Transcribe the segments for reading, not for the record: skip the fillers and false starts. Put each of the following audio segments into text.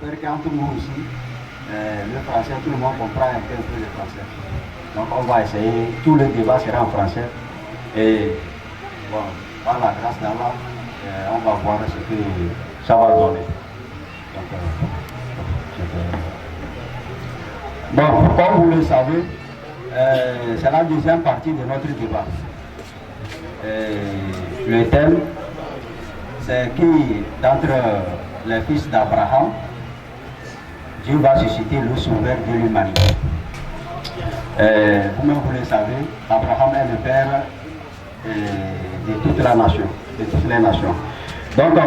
j'espère qu'entre nous aussi, le français, tout le monde comprend un peu le français. Donc on va essayer, tout le débat sera en français. Et bon, par la grâce d'Allah, on va voir ce que ça va donner. Donc, bon, comme vous le savez, c'est la deuxième partie de notre débat. Le thème, c'est qui d'entre les fils d'Abraham, Dieu va susciter le sauveur de l'humanité. Vous-même vous le savez, Abraham est le père de toute la nation, de toutes les nations. Donc,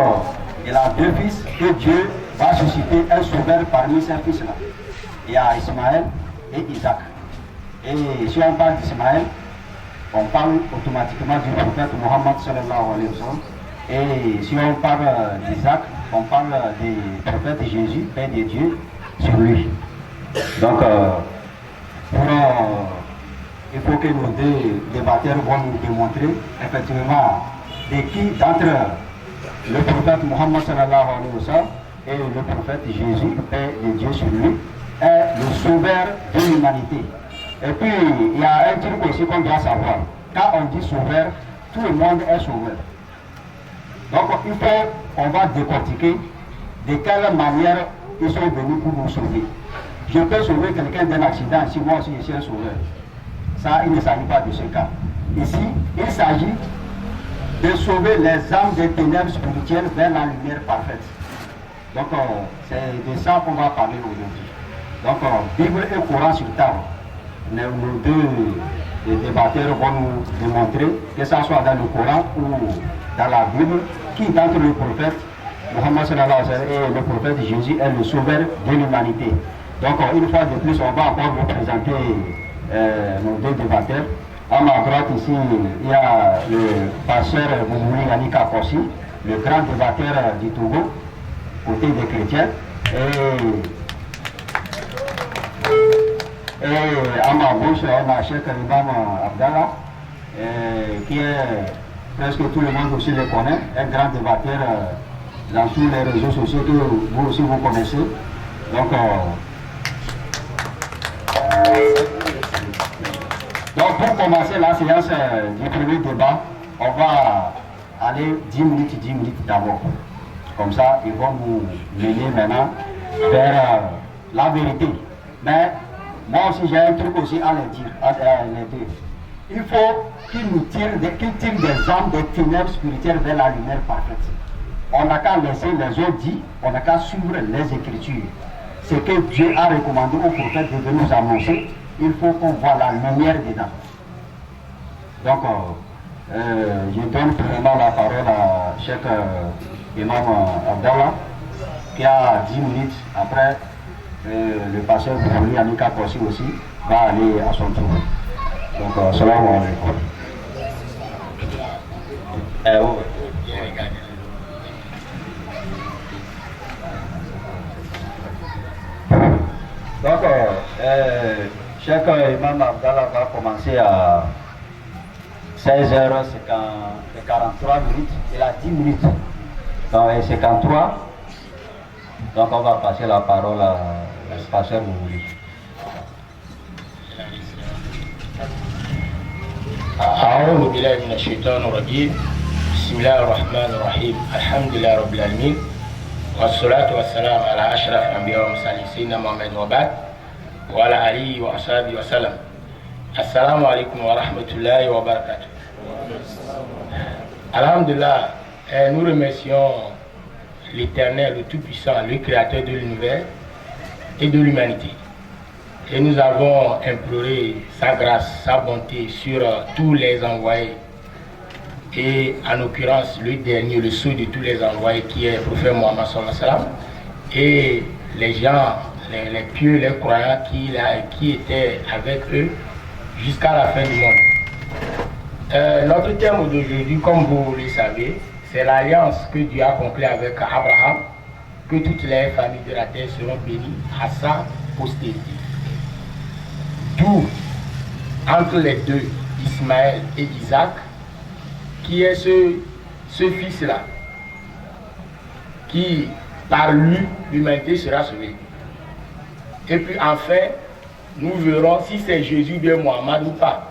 il a deux fils et Dieu va susciter un sauveur parmi ces fils-là. Il y a Ismaël et Isaac. Et si on parle d'Ismaël, on parle automatiquement du prophète Mohammed sallallahu alayhi wa sallam. Et si on parle d'Isaac, on parle du prophète Jésus, Père de Dieu, sur lui. Donc, il faut que nos deux débatteurs vont nous démontrer effectivement de qui d'entre le prophète Mohammed sallallahu alayhi wa sallam et le prophète Jésus, Père de Dieu sur lui, est le sauveur de l'humanité. Et puis, il y a un truc aussi qu'on doit savoir. Quand on dit sauveur, tout le monde est sauveur. Donc, il faut, on va décortiquer de quelle manière ils sont venus pour nous sauver. Je peux sauver quelqu'un d'un accident si moi aussi je suis un sauveur. Ça, il ne s'agit pas de ce cas. Ici, il s'agit de sauver les âmes des ténèbres spirituelles vers la lumière parfaite. Donc, c'est de ça qu'on va parler aujourd'hui. Donc, Bible et Coran sur table. Nos deux débatteurs vont nous démontrer, que ce soit dans le Coran ou dans la Bible, qui d'entre le prophète Mohammed sallallahu alayhi wa sallam et le prophète Jésus est le sauveur de l'humanité. Donc, une fois de plus, on va encore vous présenter nos deux débatteurs. À ma droite ici, il y a le pasteur Moumouni Yani Kapossi, le grand débatteur du Togo, côté des chrétiens. Et à ma gauche, on a Cheikh Imam Abdallah, qui est presque tout le monde aussi le connaît, un grand débatteur dans tous les réseaux sociaux que vous aussi vous connaissez. Donc pour commencer la séance du premier débat, on va aller 10 minutes d'abord. Comme ça, ils vont nous mener maintenant vers la vérité. Mais moi aussi j'ai un truc aussi à les dire. Il faut qu'ils nous tirent des âmes des ténèbres spirituelles vers la lumière parfaite. On n'a qu'à laisser les autres dire, on n'a qu'à suivre les Écritures. Ce que Dieu a recommandé au prophète de nous annoncer, il faut qu'on voit la lumière dedans. Donc, je donne vraiment la parole à Cheikh Imam Abdallah, qui a 10 minutes. Après, le pasteur Bouli Anika Kossi aussi va aller à son tour. Donc, salam alaikum. Donc, Cheikh Imam Abdallah va commencer à 16h43 minutes. Il a 10 minutes. Donc, 53. Donc, on va passer la parole à pasteur Moumouli. أعوذ بالله من الشيطان الرجيم بسم الله الرحمن الرحيم الحمد لله رب العالمين والصلاة والسلام على أشرف الأنبياء والمرسلين سيدنا محمد وبعد وعلى آله وأصحابه وسلم. السلام عليكم ورحمة الله وبركاته. Alhamdulillah, nous remercions l'Éternel, le Tout-Puissant, le Créateur de l'univers et de l'humanité. Et nous avons imploré sa grâce, sa bonté sur tous les envoyés. Et en l'occurrence, le dernier, le sceau de tous les envoyés qui est le prophète Mohammed sallallahu alayhi wa sallam. Et les gens, les pieux, les croyants qui étaient avec eux jusqu'à la fin du monde. Notre thème d'aujourd'hui, comme vous le savez, c'est l'alliance que Dieu a conclue avec Abraham, que toutes les familles de la terre seront bénies à sa postérité. D'où, entre les deux, Ismaël et Isaac, qui est ce fils-là, qui par lui, l'humanité sera sauvée. Et puis enfin, nous verrons si c'est Jésus ou bien Mohammed ou pas.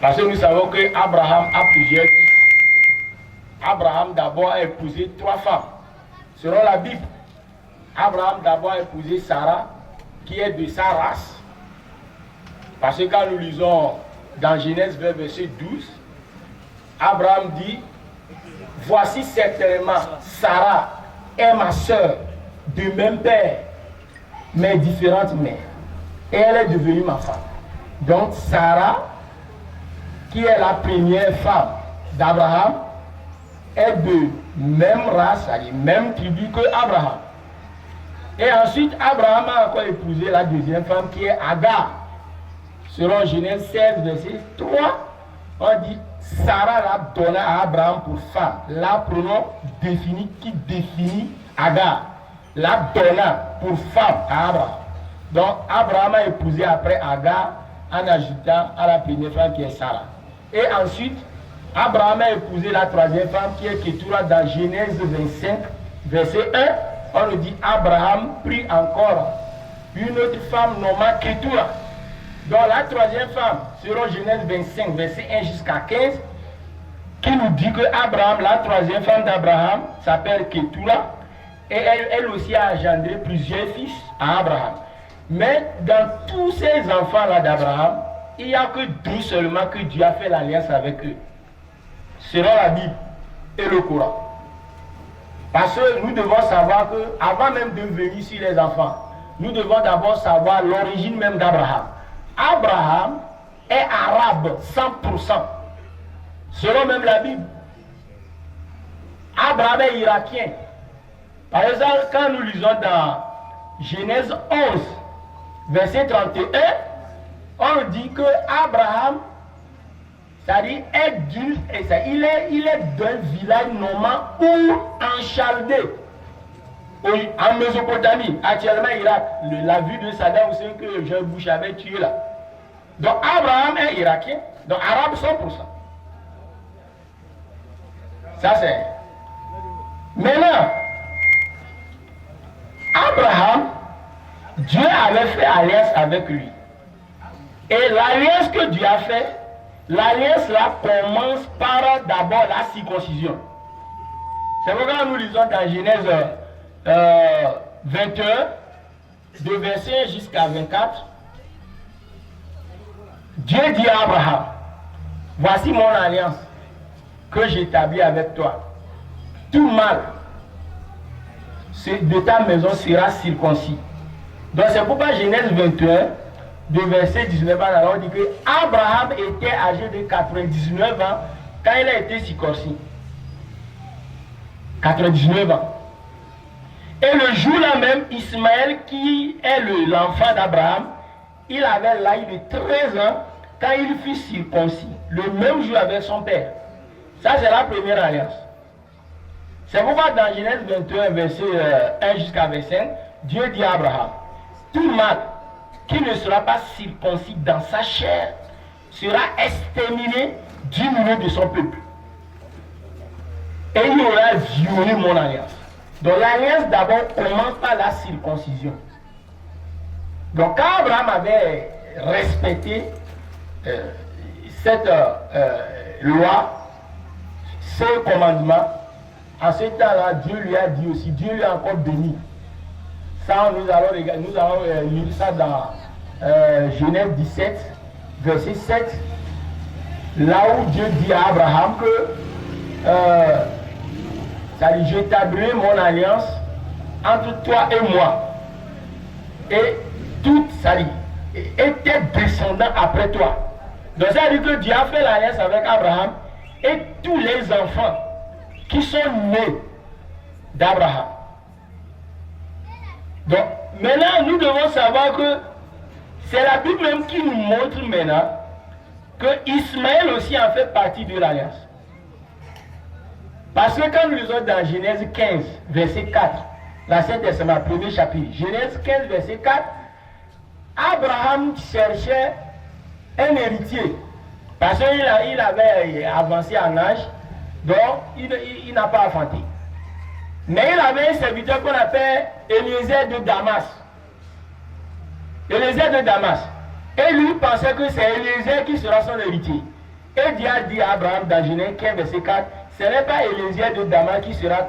Parce que nous savons qu'Abraham a plusieurs fils. Abraham d'abord a épousé 3 femmes. Selon la Bible, Abraham d'abord a épousé Sarah, qui est de sa race. Parce que quand nous lisons dans Genèse 20, verset 12, Abraham dit, voici certainement Sarah est ma soeur, de même père, mais différentes mères. Et elle est devenue ma femme. Donc Sarah, qui est la première femme d'Abraham, est de même race, c'est-à-dire même tribu que Abraham. Et ensuite, Abraham a encore épousé la deuxième femme qui est Agar. Selon Genèse 16, verset 3, on dit Sarah la donna à Abraham pour femme. La pronom défini qui définit Agar. La donna pour femme à Abraham. Donc Abraham a épousé après Agar en ajoutant à la première femme qui est Sarah. Et ensuite, Abraham a épousé la troisième femme qui est Ketura dans Genèse 25, verset 1. On nous dit Abraham prit encore une autre femme nommée Ketura. Donc la troisième femme, selon Genèse 25, verset 1 jusqu'à 15, qui nous dit que Abraham, la troisième femme d'Abraham, s'appelle Ketura, et elle aussi a engendré plusieurs fils à Abraham. Mais dans tous ces enfants-là d'Abraham, il n'y a que 12 seulement que Dieu a fait l'alliance avec eux, selon la Bible et le Coran. Parce que nous devons savoir que, avant même de venir sur les enfants, nous devons d'abord savoir l'origine même d'Abraham. Abraham est arabe 100%, selon même la Bible. Abraham est irakien. Par exemple, quand nous lisons dans Genèse 11, verset 31, on dit que Abraham, c'est-à-dire, il est d'un village nommé Our en Chaldée, en Mésopotamie, actuellement Irak. La vue de Saddam Hussein que Jean Bush avait tué là. Donc Abraham est irakien, donc arabe 100%. Ça c'est. Maintenant, Abraham, Dieu avait fait alliance avec lui. Et l'alliance que Dieu a fait, l'alliance là commence par d'abord la circoncision. C'est pourquoi nous lisons dans Genèse 21, de verset jusqu'à 24. Dieu dit à Abraham, voici mon alliance que j'établis avec toi. Tout mâle de ta maison sera circoncis. Donc c'est pourquoi Genèse 21, de verset 19 on dit que Abraham était âgé de 99 ans quand il a été circoncis. 99 ans. Et le jour-là même, Ismaël, qui est l'enfant d'Abraham, il avait l'âge de 13 ans quand il fut circoncis. Le même jour avec son père. Ça, c'est la première alliance. C'est pourquoi dans Genèse 21, verset 1 jusqu'à 25, Dieu dit à Abraham, tout mâle qui ne sera pas circoncis dans sa chair sera exterminé du milieu de son peuple. Et il aura violé mon alliance. Donc l'alliance d'abord commence par la circoncision. Donc quand Abraham avait respecté cette loi, ce commandement, en ce temps-là, Dieu lui a dit aussi, Dieu lui a encore béni. Ça, nous allons lire ça dans Genèse 17, verset 7, là où Dieu dit à Abraham que j'établirai mon alliance entre toi et moi. Et tout, et tes descendants après toi. Donc ça veut dire que Dieu a fait l'alliance avec Abraham et tous les enfants qui sont nés d'Abraham. Donc maintenant nous devons savoir que c'est la Bible même qui nous montre maintenant que Ismaël aussi en fait partie de l'alliance. Parce que quand nous lisons dans Genèse 15, verset 4, l'Ancien Testament, premier chapitre, Genèse 15, verset 4, Abraham cherchait un héritier. Parce qu'il avait avancé en âge, donc il n'a pas enfanté. Mais il avait un serviteur qu'on appelle Eliezer de Damas. Eliezer de Damas. Et lui pensait que c'est Eliezer qui sera son héritier. Et Dieu a dit à Abraham dans Genèse 15, verset 4, ce n'est pas Eliezer de Damas qui sera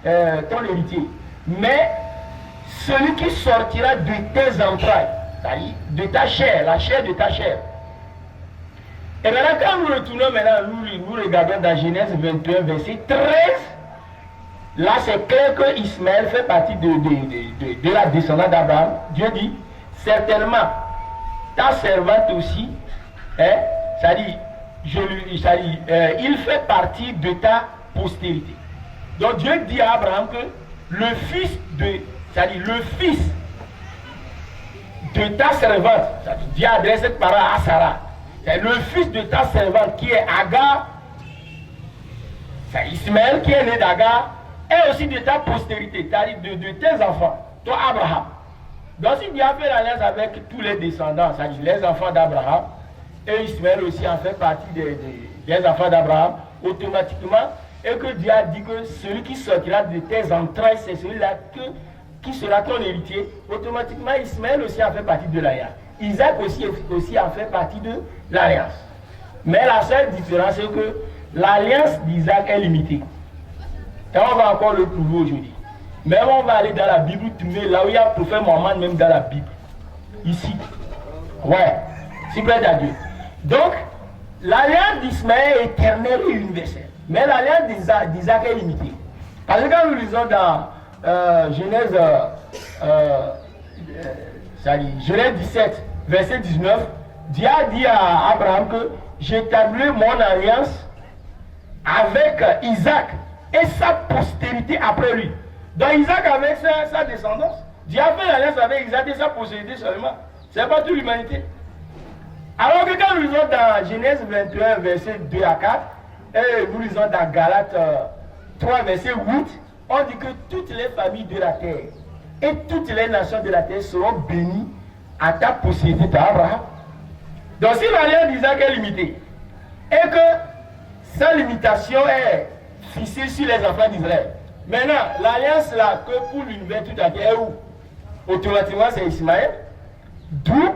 ton héritier, mais celui qui sortira de tes entrailles, c'est-à-dire de ta chair, la chair de ta chair. Et maintenant, quand nous retournons maintenant, nous regardons dans Genèse 21, verset 13, là c'est clair que Ismaël fait partie de la descendance d'Abraham. Dieu dit, certainement, ta servante aussi, hein, c'est-à-dire, il fait partie de ta postérité. Donc Dieu dit à Abraham que le fils de ta servante, Dieu adresse cette parole à Sarah, c'est le fils de ta servante qui est Agar, c'est Ismaël qui est né d'Agar, et aussi de ta postérité, c'est-à-dire de tes enfants, toi Abraham. Donc si Dieu a fait l'alliance avec tous les descendants, c'est-à-dire les enfants d'Abraham, et Ismaël aussi en fait partie des enfants d'Abraham, automatiquement, et que Dieu a dit que celui qui sortira de tes entrailles, c'est celui-là qui sera ton héritier, automatiquement Ismaël aussi en fait partie de l'alliance. Isaac aussi en fait partie de l'alliance. Mais la seule différence c'est que l'alliance d'Isaac est limitée. Et on va encore le prouver aujourd'hui. Mais on va aller dans la Bible, trouver là où il y a le prophète Mohammed, même dans la Bible. Ici. Ouais. C'est près à Dieu. Donc, l'alliance d'Ismaël est éternelle et universelle. Mais l'alliance d'Isaac est limitée. Parce que quand nous lisons dans Genèse 17, verset 19, Dieu a dit à Abraham que j'établis mon alliance avec Isaac et sa postérité après lui. Donc Isaac avec sa descendance. Dieu a fait l'alliance avec Isaac et sa postérité seulement. Ce n'est pas toute l'humanité. Alors que quand nous lisons dans Genèse 21, verset 2 à 4, et nous lisons dans Galates 3, verset 8, on dit que toutes les familles de la terre et toutes les nations de la terre seront bénies à ta postérité d'Abraham. Donc si l'alliance d'Isaac est limitée et que sa limitation est fixée sur les enfants d'Israël, maintenant l'alliance là que pour l'univers tout entier est où? Automatiquement c'est Ismaël, d'où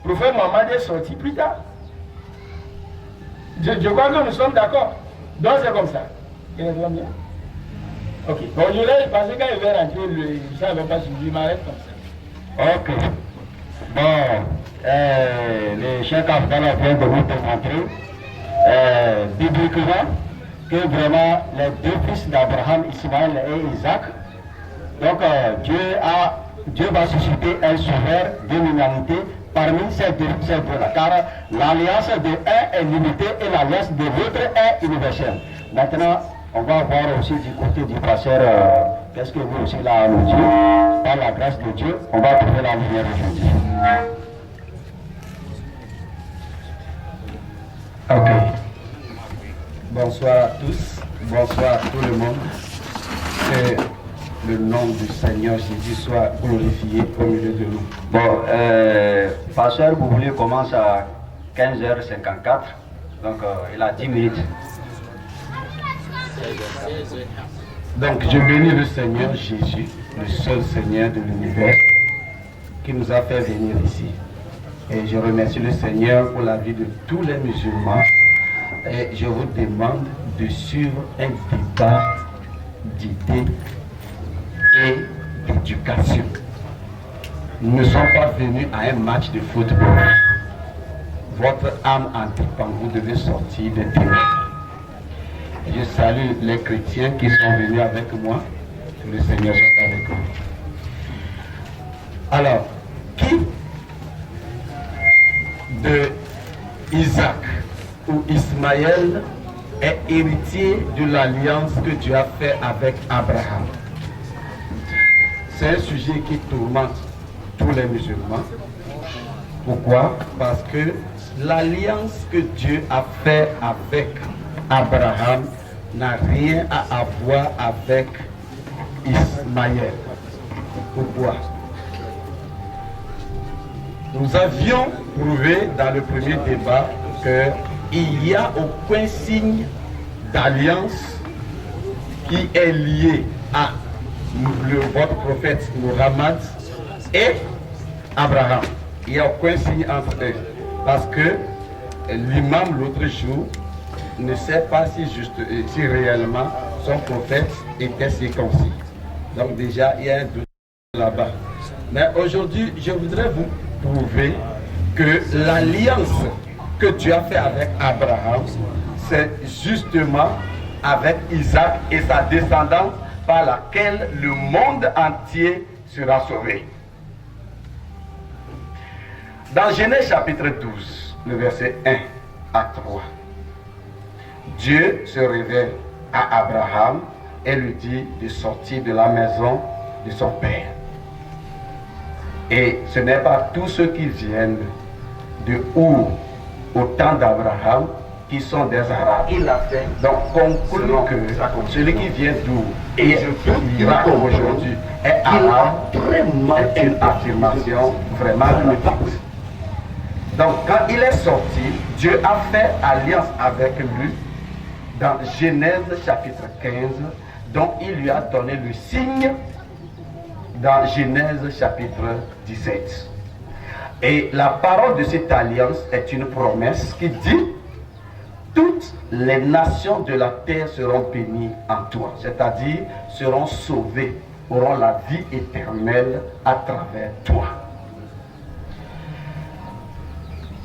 le prophète Mohammed est sorti plus tard. Je crois que nous sommes d'accord. Donc c'est comme ça. Ok. Bon, je l'ai parce que quand il va rentrer, ça ne va pas suivre, il m'arrête comme ça. Ok. Bon, le chef Afghan vient de vous démontrer bibliquement que vraiment les deux fils d'Abraham, Ismaël et Isaac, donc Dieu va susciter un sauveur de l'humanité parmi ces deux-là, car l'alliance de un est limitée et l'alliance de l'autre est universelle. Maintenant, on va voir aussi du côté du pasteur, qu'est-ce que vous aussi là à nous dire. Par la grâce de Dieu, on va trouver la lumière aujourd'hui. Ok. Bonsoir à tous, bonsoir à tout le monde. Que le nom du Seigneur Jésus soit glorifié au milieu de nous. Bon, pasteur, vous voulez commencer à 15h54, donc il a 10 minutes. Donc je bénis le Seigneur Jésus, le seul Seigneur de l'univers, qui nous a fait venir ici. Et je remercie le Seigneur pour la vie de tous les musulmans. Et je vous demande de suivre un débat d'idées et d'éducation. Nous ne sommes pas venus à un match de football. Votre âme en dépend, vous devez sortir des ténèbres. Je salue les chrétiens qui sont venus avec moi. Que le Seigneur soit avec vous. Alors, qui de Isaac ou Ismaël est héritier de l'alliance que Dieu a fait avec Abraham? C'est un sujet qui tourmente tous les musulmans. Pourquoi? Parce que l'alliance que Dieu a fait avec Abraham n'a rien à voir avec Ismaël. Pourquoi? Nous avions prouvé dans le premier débat qu'il n'y a aucun signe d'alliance qui est lié à votre prophète Muhammad et Abraham. Il n'y a aucun signe entre eux. Parce que l'imam l'autre jour ne sait pas si réellement son prophète était circoncis. Donc déjà, il y a un doute là-bas. Mais aujourd'hui, je voudrais vous prouver que l'alliance que tu as fait avec Abraham, c'est justement avec Isaac et sa descendance par laquelle le monde entier sera sauvé. Dans Genèse chapitre 12, le verset 1 à 3, Dieu se révèle à Abraham et lui dit de sortir de la maison de son père. Et ce n'est pas tous ceux qui viennent de Our au temps d'Abraham qui sont des Arabes. Il a fait donc conclure que celui qui vient d'Our et je miracle aujourd'hui est arabe, est une affirmation vraiment magnifique. Donc quand il est sorti, Dieu a fait alliance avec lui dans Genèse chapitre 15, dont il lui a donné le signe dans Genèse chapitre 17. Et la parole de cette alliance est une promesse qui dit: toutes les nations de la terre seront bénies en toi, c'est-à-dire seront sauvées, auront la vie éternelle à travers toi.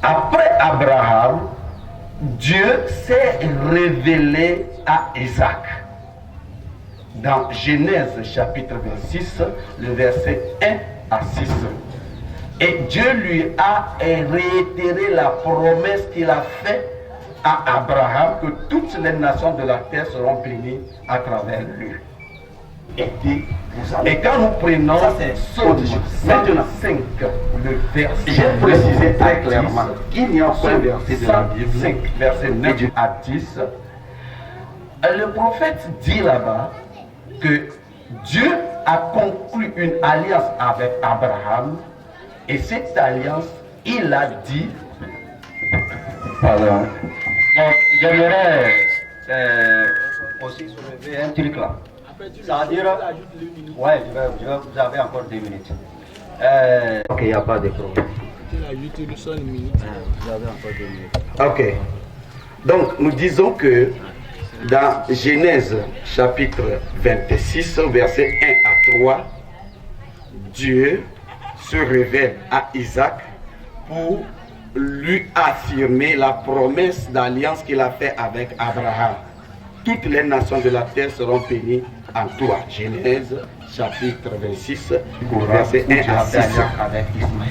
Après Abraham, Dieu s'est révélé à Isaac. Dans Genèse chapitre 26, le verset 1 à 6. Et Dieu lui a réitéré la promesse qu'il a faite à Abraham, que toutes les nations de la terre seront bénies à travers lui. Et quand nous prenons Psaume 105, le verset, j'ai précisé très clairement qu'il n'y a aucun verset de la Bible, 5, verset 9 à 10, le prophète dit là-bas que Dieu a conclu une alliance avec Abraham, et cette alliance, il a dit, pardon, donc j'aimerais aussi soulever un truc là. C'est-à-dire, ouais, vous avez encore 2 minutes. Ok, il n'y a pas de problème. Vous avez encore 2 minutes. Ok. Donc, nous disons que dans Genèse chapitre 26, verset 1 à 3, Dieu se révèle à Isaac pour lui affirmer la promesse d'alliance qu'il a faite avec Abraham. Toutes les nations de la terre seront bénies en toi. Genèse chapitre 26, verset 1 à 6. Avec Ismaël.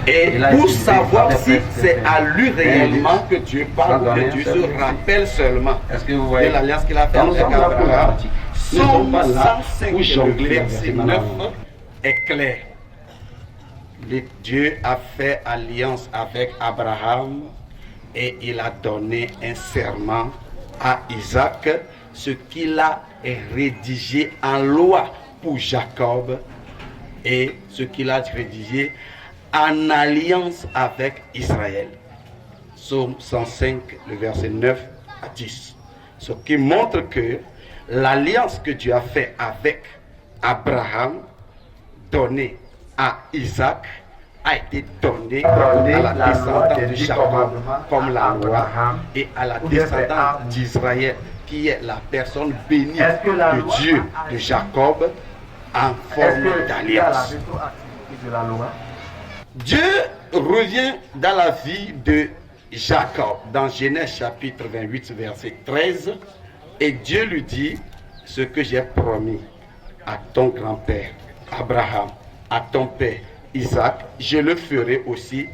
Et pour savoir si c'est à lui réellement que Dieu parle, ou que Dieu se rappelle seulement de l'alliance qu'il a faite avec Abraham, Psaume 105, le verset 9 est clair. Dieu a fait alliance avec Abraham et il a donné un serment à Isaac, ce qu'il a rédigé en loi pour Jacob et ce qu'il a rédigé en alliance avec Israël. Psaume 105, le verset 9 à 10. Ce qui montre que l'alliance que Dieu a faite avec Abraham, donnée à Isaac, a été donnée à la descendance de Jacob comme la loi et à la descendance d'Israël qui est la personne bénie de Dieu de Jacob en forme d'alliance. Dieu revient dans la vie de Jacob dans Genèse chapitre 28 verset 13 et Dieu lui dit: ce que j'ai promis à ton grand-père Abraham, à ton père Isaac, je le ferai aussi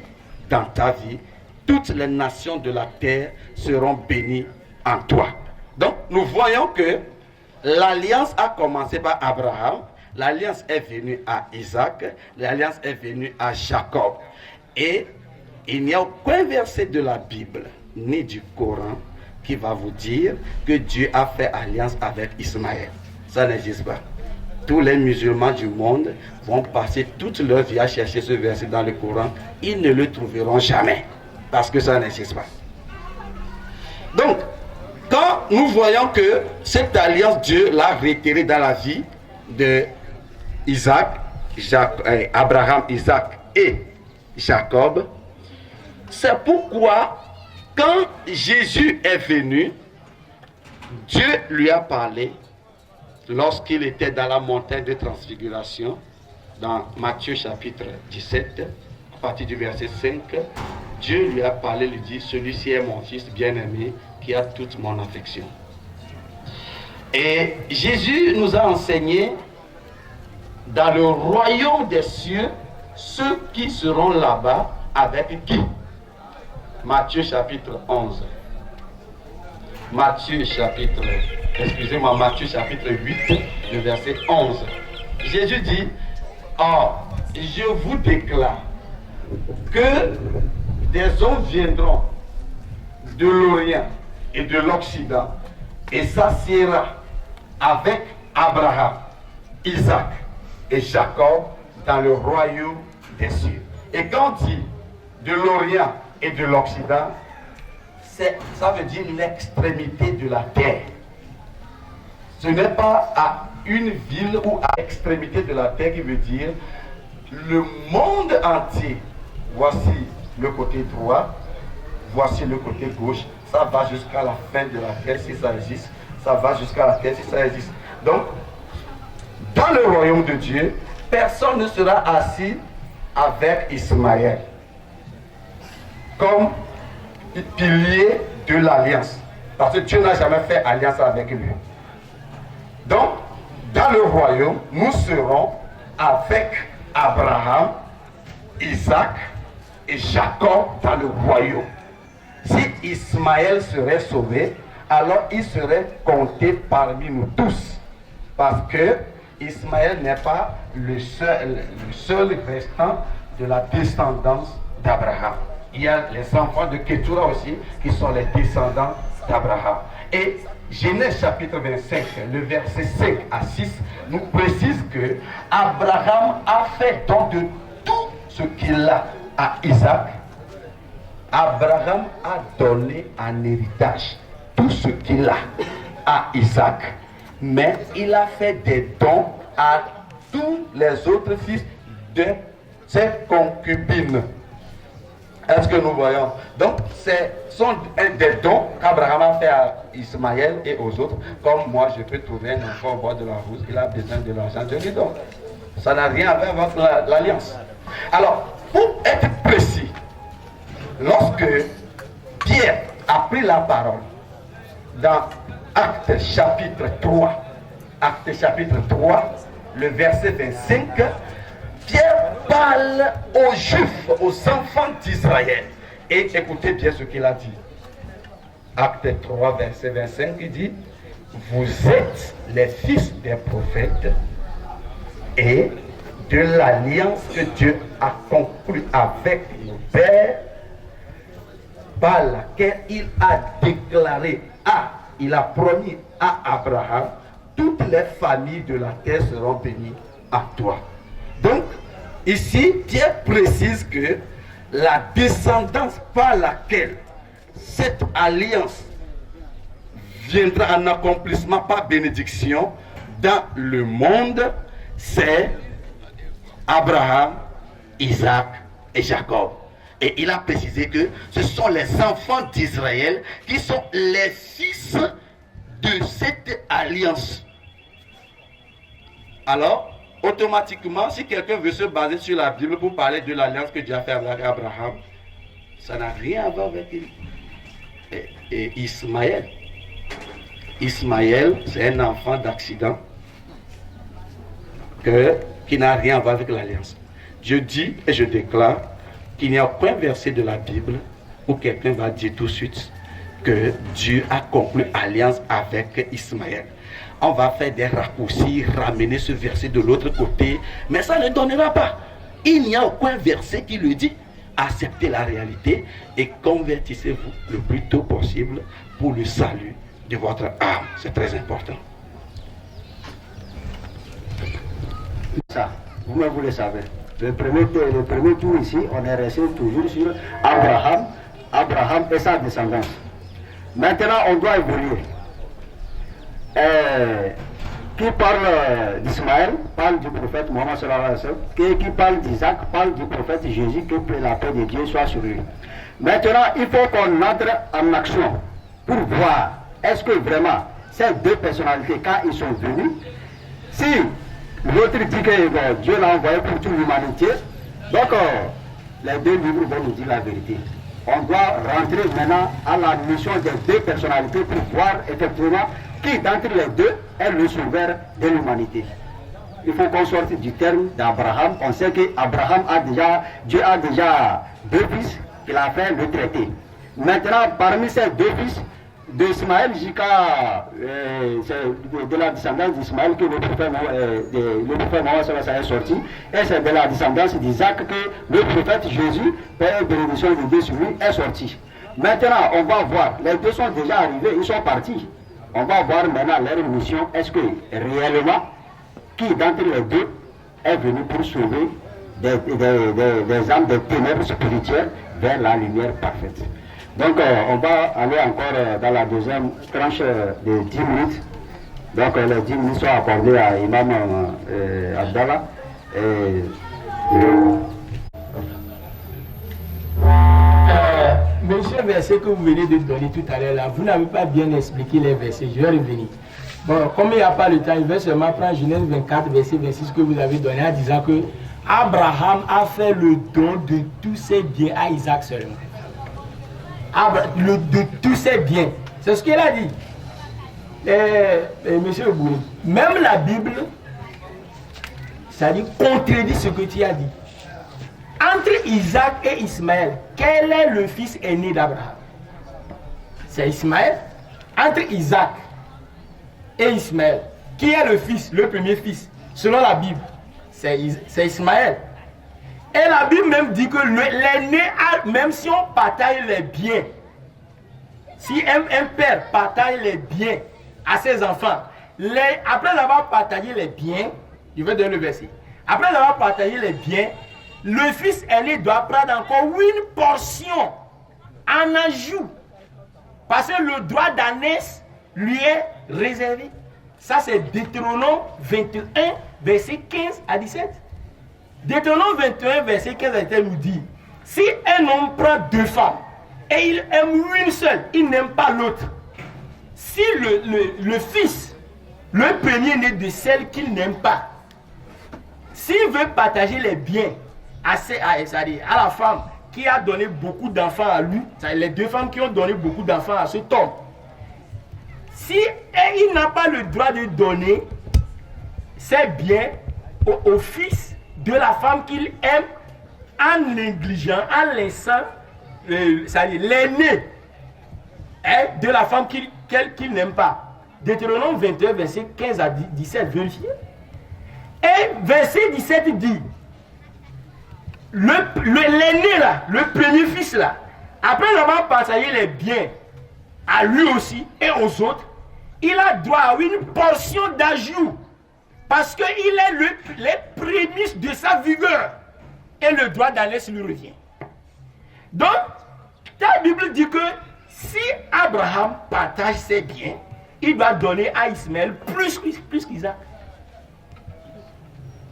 dans ta vie. Toutes les nations de la terre seront bénies en toi. Donc nous voyons que l'alliance a commencé par Abraham, l'alliance est venue à Isaac, l'alliance est venue à Jacob. Et il n'y a aucun verset de la Bible ni du Coran qui va vous dire que Dieu a fait alliance avec Ismaël. Ça n'existe pas. Tous les musulmans du monde vont passer toute leur vie à chercher ce verset dans le Coran. Ils ne le trouveront jamais parce que ça n'existe pas. Donc, quand nous voyons que cette alliance, Dieu l'a réitérée dans la vie de Abraham, Isaac et Jacob. C'est pourquoi, quand Jésus est venu, Dieu lui a parlé lorsqu'il était dans la montagne de transfiguration, dans Matthieu chapitre 17, à partir du verset 5, Dieu lui a parlé, lui dit, celui-ci est mon fils bien-aimé, qui a toute mon affection. Et Jésus nous a enseigné, dans le royaume des cieux, ceux qui seront là-bas avec qui? Matthieu chapitre 11. Matthieu chapitre 8, le verset 11. Jésus dit, or, je vous déclare que des hommes viendront de l'Orient et de l'Occident et s'assiera avec Abraham, Isaac et Jacob dans le royaume des cieux. Et quand on dit de l'Orient et de l'Occident, ça veut dire l'extrémité de la terre. Ce n'est pas à une ville ou à l'extrémité de la terre qui veut dire le monde entier. Voici le côté droit, voici le côté gauche. Ça va jusqu'à la fin de la terre si ça existe. Ça va jusqu'à la terre si ça existe. Donc, dans le royaume de Dieu, personne ne sera assis avec Ismaël comme pilier de l'alliance. Parce que Dieu n'a jamais fait alliance avec lui. Donc, dans le royaume, nous serons avec Abraham, Isaac et Jacob dans le royaume. Si Ismaël serait sauvé, alors il serait compté parmi nous tous. Parce que Ismaël n'est pas le seul restant de la descendance d'Abraham. Il y a les enfants de Ketura aussi qui sont les descendants d'Abraham. Et Genèse chapitre 25, le verset 5 à 6, nous précise que Abraham a fait don de tout ce qu'il a à Isaac. Abraham a donné en héritage tout ce qu'il a à Isaac, mais il a fait des dons à tous les autres fils de ses concubines. Est-ce que nous voyons? Donc, ce sont des dons qu'Abraham a fait à Ismaël et aux autres. Comme moi, je peux trouver un enfant au bord de la route, il a besoin de l'argent, je lui donne. Ça n'a rien à voir avec l'alliance. Alors, pour être précis, lorsque Pierre a pris la parole dans Actes chapitre 3, le verset 25, Pierre parle aux Juifs, aux enfants d'Israël. Et écoutez bien ce qu'il a dit. Acte 3, verset 25, il dit, vous êtes les fils des prophètes et de l'alliance que Dieu a conclue avec nos pères, par laquelle il a déclaré il a promis à Abraham, toutes les familles de la terre seront bénies à toi. Donc, ici, Pierre précise que la descendance par laquelle cette alliance viendra en accomplissement par bénédiction dans le monde, c'est Abraham, Isaac et Jacob. Et il a précisé que ce sont les enfants d'Israël qui sont les fils de cette alliance. Alors, automatiquement, si quelqu'un veut se baser sur la Bible pour parler de l'alliance que Dieu a fait avec Abraham, ça n'a rien à voir avec Ismaël. Ismaël, c'est un enfant d'accident qui n'a rien à voir avec l'alliance. Je dis et je déclare qu'il n'y a aucun verset de la Bible où quelqu'un va dire tout de suite que Dieu a conclu alliance avec Ismaël. On va faire des raccourcis, ramener ce verset de l'autre côté, mais ça ne donnera pas. Il n'y a aucun verset qui le dit. Acceptez la réalité et convertissez-vous le plus tôt possible pour le salut de votre âme. C'est très important. Ça, vous-même vous le savez. Le premier tour ici, on est resté toujours sur Abraham et sa descendance. Maintenant, on doit évoluer. qui parle d'Ismaël, parle du prophète Mohammed sallallahu alayhi wa sallam, qui parle d'Isaac, parle du prophète Jésus, que la paix de Dieu soit sur lui. Maintenant, il faut qu'on entre en action pour voir est-ce que vraiment ces deux personnalités, quand ils sont venus, si l'autre dit que bon, Dieu l'a envoyé pour toute l'humanité, donc les deux livres vont nous dire la vérité. On doit rentrer maintenant à la mission des deux personnalités pour voir effectivement qui d'entre les deux est le sauveur de l'humanité. Il faut qu'on sorte du terme d'Abraham. On sait qu'Abraham Dieu a déjà deux fils qu'il a fait le traité. Maintenant, parmi ces deux fils, d'Ismaël jusqu'à de la descendance d'Ismaël que le prophète Mohammed est sorti, et c'est de la descendance d'Isaac que le prophète Jésus, paix et bénédiction de Dieu sur lui, est sorti. Maintenant, on va voir, les deux sont déjà arrivés, ils sont partis. On va voir maintenant leur mission, est-ce que réellement, qui d'entre les deux est venu pour sauver des âmes des ténèbres spirituelles vers la lumière parfaite. Donc on va aller encore dans la deuxième tranche de 10 minutes. Donc les 10 minutes sont accordées à Imam Abdallah. Monsieur le verset que vous venez de donner tout à l'heure là, vous n'avez pas bien expliqué les versets, je vais revenir. Bon, comme il n'y a pas le temps, je vais seulement prendre Genèse 24, verset 26 que vous avez donné en disant que Abraham a fait le don de tous ses biens à Isaac seulement. De tous ses biens. C'est ce qu'il a dit. Monsieur Bouni, même la Bible, ça dit contredit ce que tu as dit. Entre Isaac et Ismaël, quel est le fils aîné d'Abraham? C'est Ismaël. Entre Isaac et Ismaël, qui est le fils, le premier fils, selon la Bible? C'est Ismaël. Et la Bible même dit que l'aîné, même si on partage les biens, si un père partage les biens à ses enfants, après avoir partagé les biens, je vais donner le verset, après avoir partagé les biens, le fils aîné doit prendre encore une portion en ajout, parce que le droit d'ânesse lui est réservé. Ça c'est Deutéronome 21, verset 15 à 17. Deutéronome 21, verset 15 à 17 nous dit, si un homme prend deux femmes et il aime une seule, il n'aime pas l'autre, si le fils, le premier-né de celle qu'il n'aime pas, s'il veut partager les biens à la femme qui a donné beaucoup d'enfants à lui, les deux femmes qui ont donné beaucoup d'enfants à cet homme, si il n'a pas le droit de donner ses biens au fils de la femme qu'il aime en négligeant, en laissant l'aîné de la femme qu'il n'aime pas. Deutéronome 21, verset 15 à 17, vérifiez. Et verset 17 dit, l'aîné là, le premier fils là, après avoir partagé les biens à lui aussi et aux autres, il a droit à une portion d'ajout. Parce qu'il est les prémices de sa vigueur. Et le droit d'ânesse lui revient. Donc, la Bible dit que si Abraham partage ses biens, il doit donner à Ismaël plus qu'Isaac.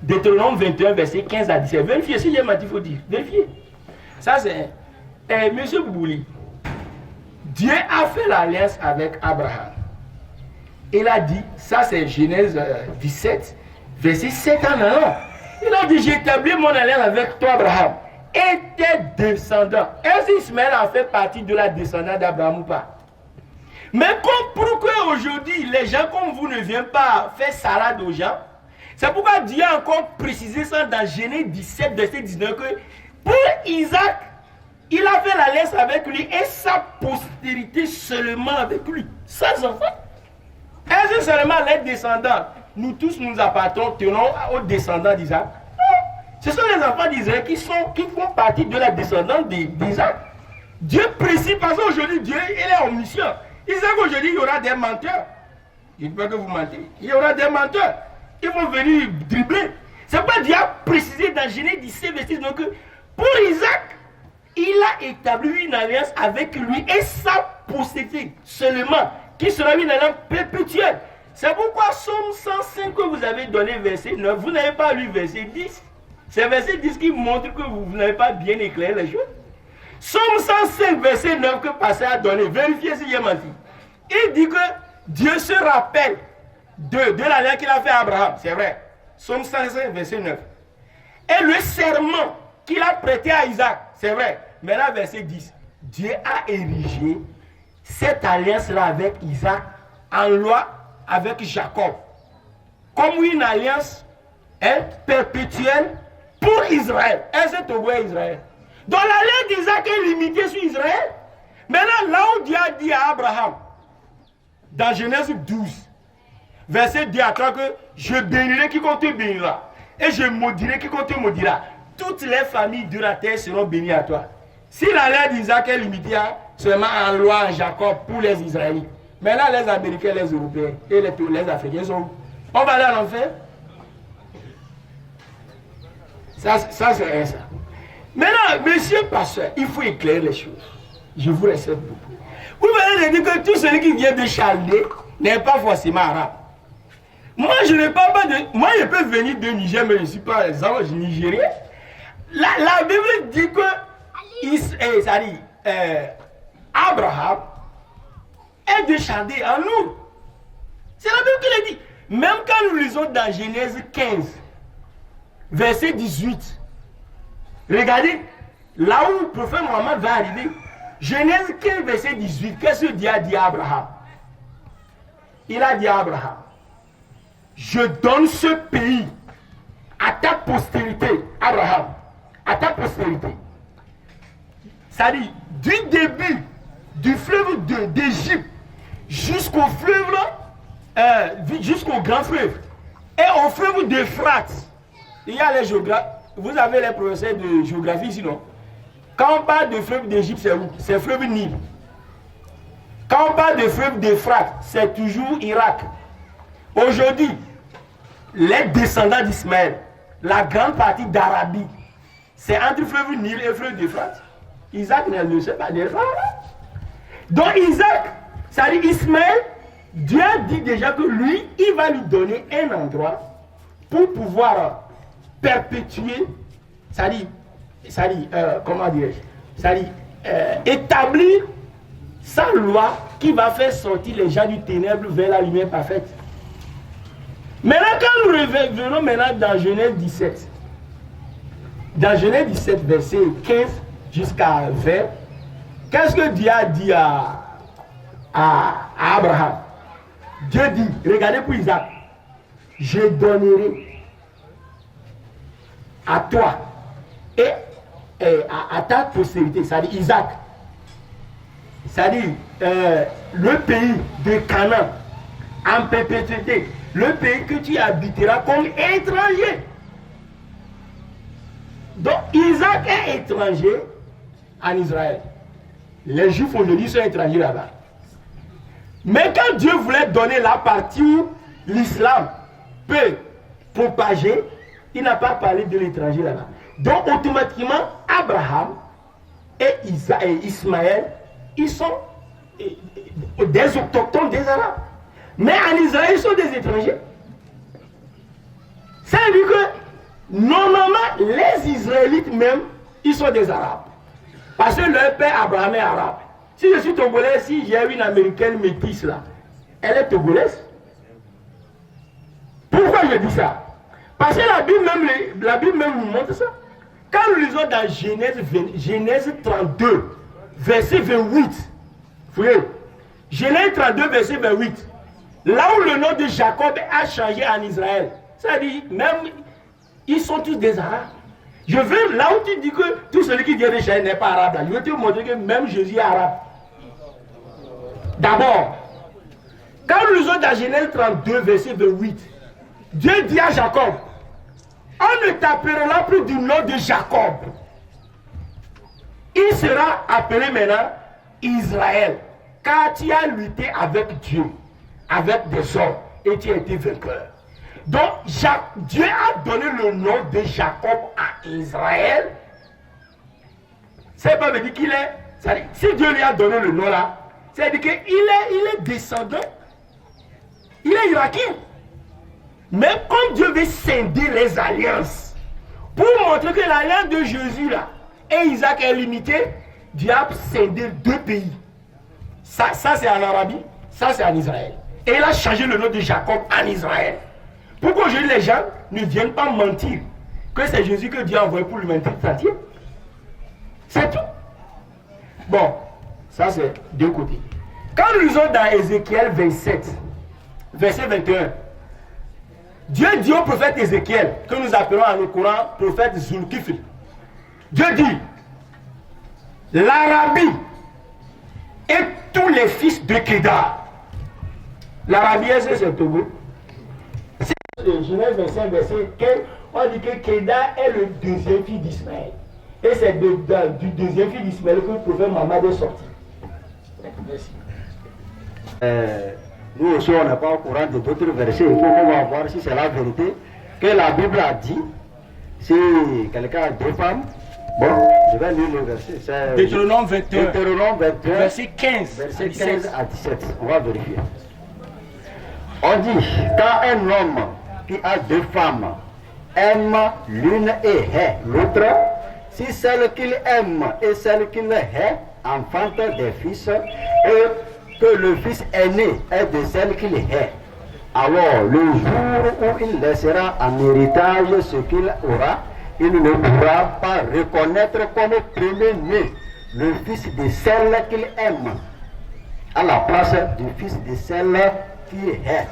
Deutéronome 21, verset 15 à 17. Vérifiez, si j'ai menti, il faut dire. Vérifiez. Ça, c'est... Monsieur Bouli, Dieu a fait l'alliance avec Abraham. Il a dit, ça c'est Genèse 17, verset 7 en allant. Il a dit, j'établis mon alliance avec toi, Abraham, et tes descendants. Est-ce qu'Ismaël a fait partie de la descendance d'Abraham ou pas? Mais pourquoi aujourd'hui, les gens comme vous ne viennent pas faire salade aux gens? C'est pourquoi Dieu a encore précisé ça dans Genèse 17, verset 19, que pour Isaac, il a fait l'alliance avec lui et sa postérité seulement avec lui, sans enfants. Est-ce que seulement les descendants, nous tous nous appartenons aux descendants d'Isaac? Non, ce sont les enfants d'Israël qui font partie de la descendance d'Isaac. Dieu précise, parce qu'aujourd'hui Dieu il est omniscient. Il sait qu'aujourd'hui il y aura des menteurs. Je ne dis pas que vous mentez. Il y aura des menteurs. Ils vont venir dribbler. C'est pourquoi Dieu a précisé dans Genèse 17, verset 19 que pour Isaac, il a établi une alliance avec lui et sa postérité seulement, qui sera une alliance perpétuelle. C'est pourquoi Somme 105 que vous avez donné verset 9, vous n'avez pas lu verset 10. C'est verset 10 qui montre que vous n'avez pas bien éclairé les choses. Somme 105 verset 9 que Pasteur a donné, vérifiez si j'ai menti. Il dit que Dieu se rappelle de l'alliance qu'il a fait à Abraham, c'est vrai. Somme 105 verset 9. Et le serment qu'il a prêté à Isaac, c'est vrai. Maintenant verset 10. Dieu a érigé cette alliance-là avec Isaac en loi avec Jacob. Comme une alliance perpétuelle pour Israël. Et c'est au à Israël. Donc l'alliance d'Isaac est limitée sur Israël. Maintenant, là où Dieu a dit à Abraham, dans Genèse 12, verset 2 à 3, que je bénirai quiconque te bénira, et je maudirai quiconque te maudira. Toutes les familles de la terre seront bénies à toi. Si l'alliance d'Isaac est limitée seulement en loi en Jacob pour les Israélites, maintenant les Américains, les Européens et les Africains sont où? On va aller à l'enfer? Ça c'est ça. Maintenant, monsieur pasteur, il faut éclairer les choses. Je vous respecte beaucoup. Vous venez de dire que tout celui qui vient de Chaldée n'est pas forcément arabe. Moi, je ne parle pas de... Moi, je peux venir de Niger, mais je ne suis pas exemple nigérien. La Bible dit que Abraham est de Chaldée en nous. C'est la Bible qui le dit. Même quand nous lisons dans Genèse 15, verset 18, regardez, là où le prophète Mohammed va arriver, Genèse 15, verset 18, qu'est-ce que Dieu a dit à Abraham? Il a dit à Abraham, je donne ce pays à ta postérité, Abraham, à ta postérité. C'est-à-dire, du début du fleuve d'Égypte jusqu'au fleuve, jusqu'au grand fleuve, et au fleuve d'Euphrate. Il y a les géographes, vous avez les professeurs de géographie sinon. Quand on parle de fleuve d'Égypte, c'est où? C'est le fleuve Nil. Quand on parle de fleuve d'Euphrate, c'est toujours Irak. Aujourd'hui, les descendants d'Ismaël, la grande partie d'Arabie, c'est entre fleuve Nil et le fleuve d'Euphrate. Isaac ne sait pas d'Euphrate. Donc Isaac, ça dit Ismaël, Dieu a dit déjà que lui, il va lui donner un endroit pour pouvoir perpétuer, comment dirais-je, établir sa loi qui va faire sortir les gens du ténèbre vers la lumière parfaite. Maintenant, quand nous revenons maintenant dans Genèse 17, dans Genèse 17, verset 15 jusqu'à 20, qu'est-ce que Dieu a dit à Abraham? Dieu dit, regardez pour Isaac, je donnerai à toi et à ta postérité, c'est-à-dire Isaac, c'est-à-dire le pays de Canaan en perpétuité, le pays que tu habiteras comme étranger. Donc Isaac est étranger en Israël. Les Juifs aujourd'hui sont étrangers là-bas. Mais quand Dieu voulait donner la partie où l'islam peut propager, il n'a pas parlé de l'étranger là-bas. Donc automatiquement, Abraham et Ismaël, ils sont des autochtones des Arabes. Mais en Israël, ils sont des étrangers. Ça veut dire que normalement, les Israélites même, ils sont des Arabes. Parce que leur père Abraham est arabe. Si je suis togolais, si j'ai une américaine métisse là, elle est togolaise. Pourquoi je dis ça? Parce que la Bible même nous montre ça. Quand nous lisons dans Genèse 32, verset 28, vous voyez, Genèse 32, verset 28, là où le nom de Jacob a changé en Israël, ça dit, même, ils sont tous des Arabes. Je veux, là où tu dis que tout celui qui vient de Chine n'est pas arabe, là, je veux te montrer que même Jésus est arabe. D'abord, quand nous lisons dans Genèse 32, verset 28, Dieu dit à Jacob, on ne t'appellera plus du nom de Jacob. Il sera appelé maintenant Israël, car tu as lutté avec Dieu, avec des hommes, et tu as été vainqueur. Donc, Dieu a donné le nom de Jacob à Israël. Ça ne veut pas dire qu'il est... Si Dieu lui a donné le nom là, ça veut dire qu'il est descendant Il est irakien. Mais quand Dieu veut scinder les alliances, pour montrer que l'alliance de Jésus là et Isaac est limitée, Dieu a scindé 2 pays. Ça c'est en Arabie, ça c'est en Israël. Et il a changé le nom de Jacob en Israël. Pour qu'aujourd'hui les gens ne viennent pas mentir que c'est Jésus que Dieu a envoyé pour le 28e. C'est tout. Bon, ça c'est 2 côtés. Quand nous lisons dans Ézéchiel 27, verset 21, Dieu dit au prophète Ézéchiel, que nous appelons en le Coran prophète Zulkifl. Dieu dit, l'Arabie et tous les fils de Kédar. L'Arabie, c'est le Togo. C'est Genèse 25, verset 15, on dit que Kédar est le 2e fils d'Ismaël. Et c'est du 2e fils d'Ismaël que le prophète Mohammed est sorti. Merci. Nous aussi, on n'est pas au courant de d'autres versets. Il faut qu'on va voir si c'est la vérité que la Bible a dit. Si quelqu'un a 2 femmes, bon, je vais lire le verset. Deutéronome 21, Deutéronome 21, verset 15, verset 15 à 17. On va vérifier. On dit, quand un homme qui a 2 femmes aime l'une et hait l'autre, si celle qu'il aime et celle qu'il hait enfantent des fils, et que le fils aîné est de celle qu'il hait, alors le jour où il laissera en héritage ce qu'il aura, il ne pourra pas reconnaître comme premier-né le fils de celle qu'il aime, à la place du fils de celle qu'il hait,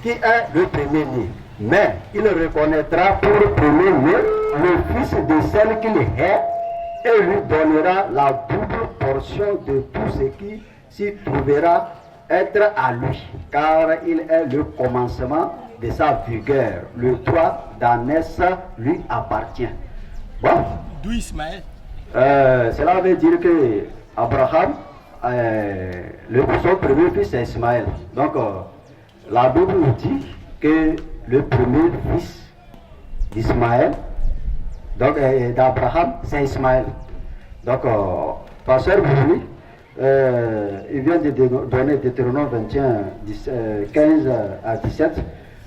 qui est le premier-né. Mais il reconnaîtra pour premier-né le fils de celle qu'il hait, et lui donnera la double portion de tout ce qui s'y trouvera être à lui, car il est le commencement de sa vigueur. Le droit d'ânesse lui appartient. Bon. D'où Ismaël? Cela veut dire que Abraham, son premier fils c'est Ismaël. Donc la Bible nous dit que le premier fils d'Ismaël, donc d'Abraham, c'est Ismaël. Donc, pasteur Bouli, il vient de donner Deutéronome 21, 15 à 17.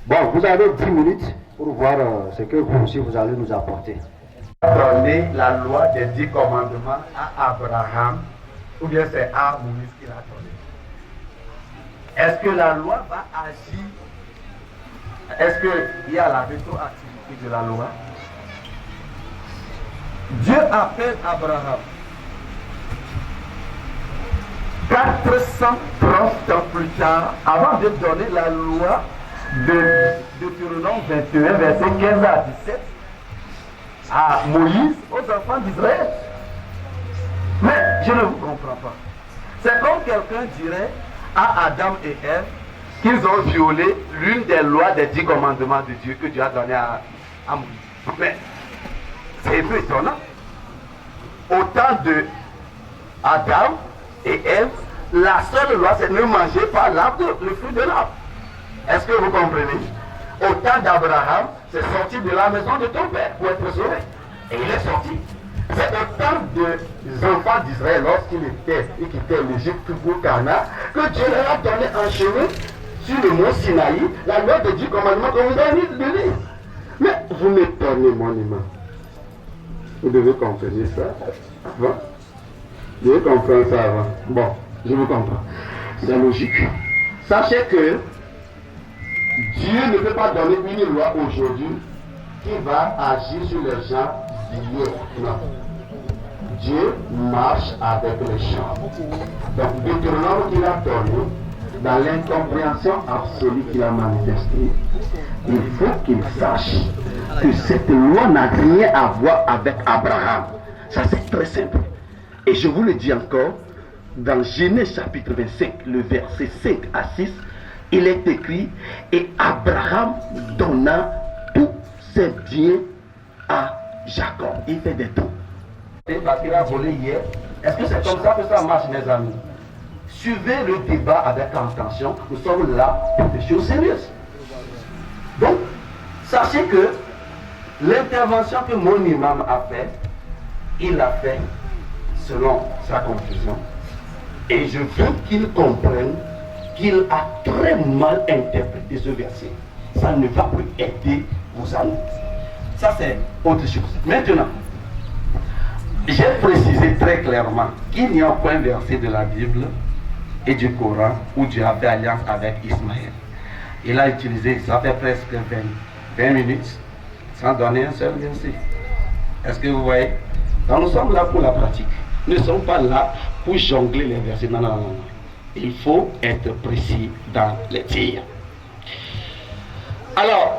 Bon, vous avez 10 minutes pour voir ce que vous aussi vous allez nous apporter. Donner la loi des 10 commandements à Abraham, ou bien c'est à Moïse qui l'a donné. Est-ce que la loi va agir? Est-ce qu'il y a la rétroactivité de la loi? Dieu appelle Abraham 430 ans plus tard, avant de donner la loi de Deutéronome 21, verset 15 à 17, à Moïse, aux enfants d'Israël. Mais je ne vous comprends pas. C'est comme quelqu'un dirait à Adam et Ève qu'ils ont violé l'une des lois des 10 commandements de Dieu que Dieu a donné à Moïse. Mais c'est un peu étonnant. Au temps de Adam et Ève, la seule loi c'est ne manger pas le fruit de l'arbre. Est-ce que vous comprenez? Au temps d'Abraham, c'est sortir de la maison de ton père pour être sauvé. Et il est sorti. C'est au temps des enfants d'Israël, lorsqu'ils quittaient l'Égypte pour Cana, que Dieu leur a donné un chemin sur le mont Sinaï, la loi de 10 commandements qu'on vous a mis de lire. Mais vous m'étonnez monument. Vous devez comprendre ça. Bon. Vous devez comprendre ça avant. Bon, je vous comprends. C'est logique. Sachez que Dieu ne peut pas donner une loi aujourd'hui qui va agir sur les gens d'hier. Non. Dieu marche avec les gens. Donc, Deutéronome qu'il a donné, dans l'incompréhension absolue qu'il a manifestée, il faut qu'il sache que cette loi n'a rien à voir avec Abraham. Ça, c'est très simple. Et je vous le dis encore, dans Genèse chapitre 25, le verset 5 à 6, il est écrit, et Abraham donna tous ses biens à Jacob. Il fait des dons. Parce qu'il a volé hier. Est-ce que c'est comme ça que ça marche, mes amis? Suivez le débat avec attention. Nous sommes là pour des choses sérieuses. Donc, sachez que l'intervention que mon imam a fait, il l'a fait selon sa confusion. Et je veux qu'il comprenne qu'il a très mal interprété ce verset. Ça ne va plus aider vos amis. Ça, c'est autre chose. Maintenant, j'ai précisé très clairement qu'il n'y a aucun verset de la Bible et du Coran où Dieu a fait alliance avec Ismaël. Il a utilisé, ça fait presque 20 minutes sans donner un seul verset. Est-ce que vous voyez? Donc nous sommes là pour la pratique. Nous ne sommes pas là pour jongler les versets. Non, non, non, non. Il faut être précis dans les tirs. Alors,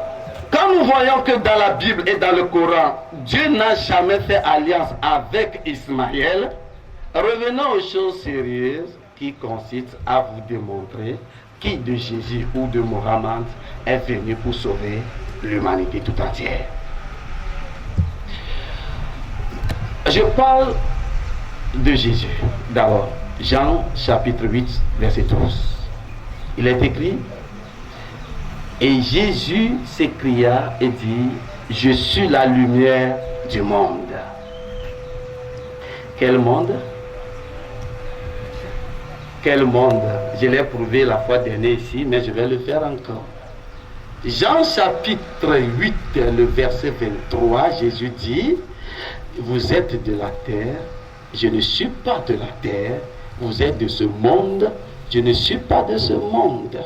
quand nous voyons que dans la Bible et dans le Coran, Dieu n'a jamais fait alliance avec Ismaël, revenons aux choses sérieuses qui consistent à vous démontrer qui de Jésus ou de Mohammed est venu pour sauver l'humanité tout entière. Je parle de Jésus. D'abord, Jean chapitre 8, verset 12. Il est écrit: et Jésus s'écria et dit: je suis la lumière du monde. Quel monde? Quel monde? Je l'ai prouvé la fois dernière ici, mais je vais le faire encore. Jean chapitre 8, le verset 23, Jésus dit: vous êtes de la terre, je ne suis pas de la terre. Vous êtes de ce monde, je ne suis pas de ce monde.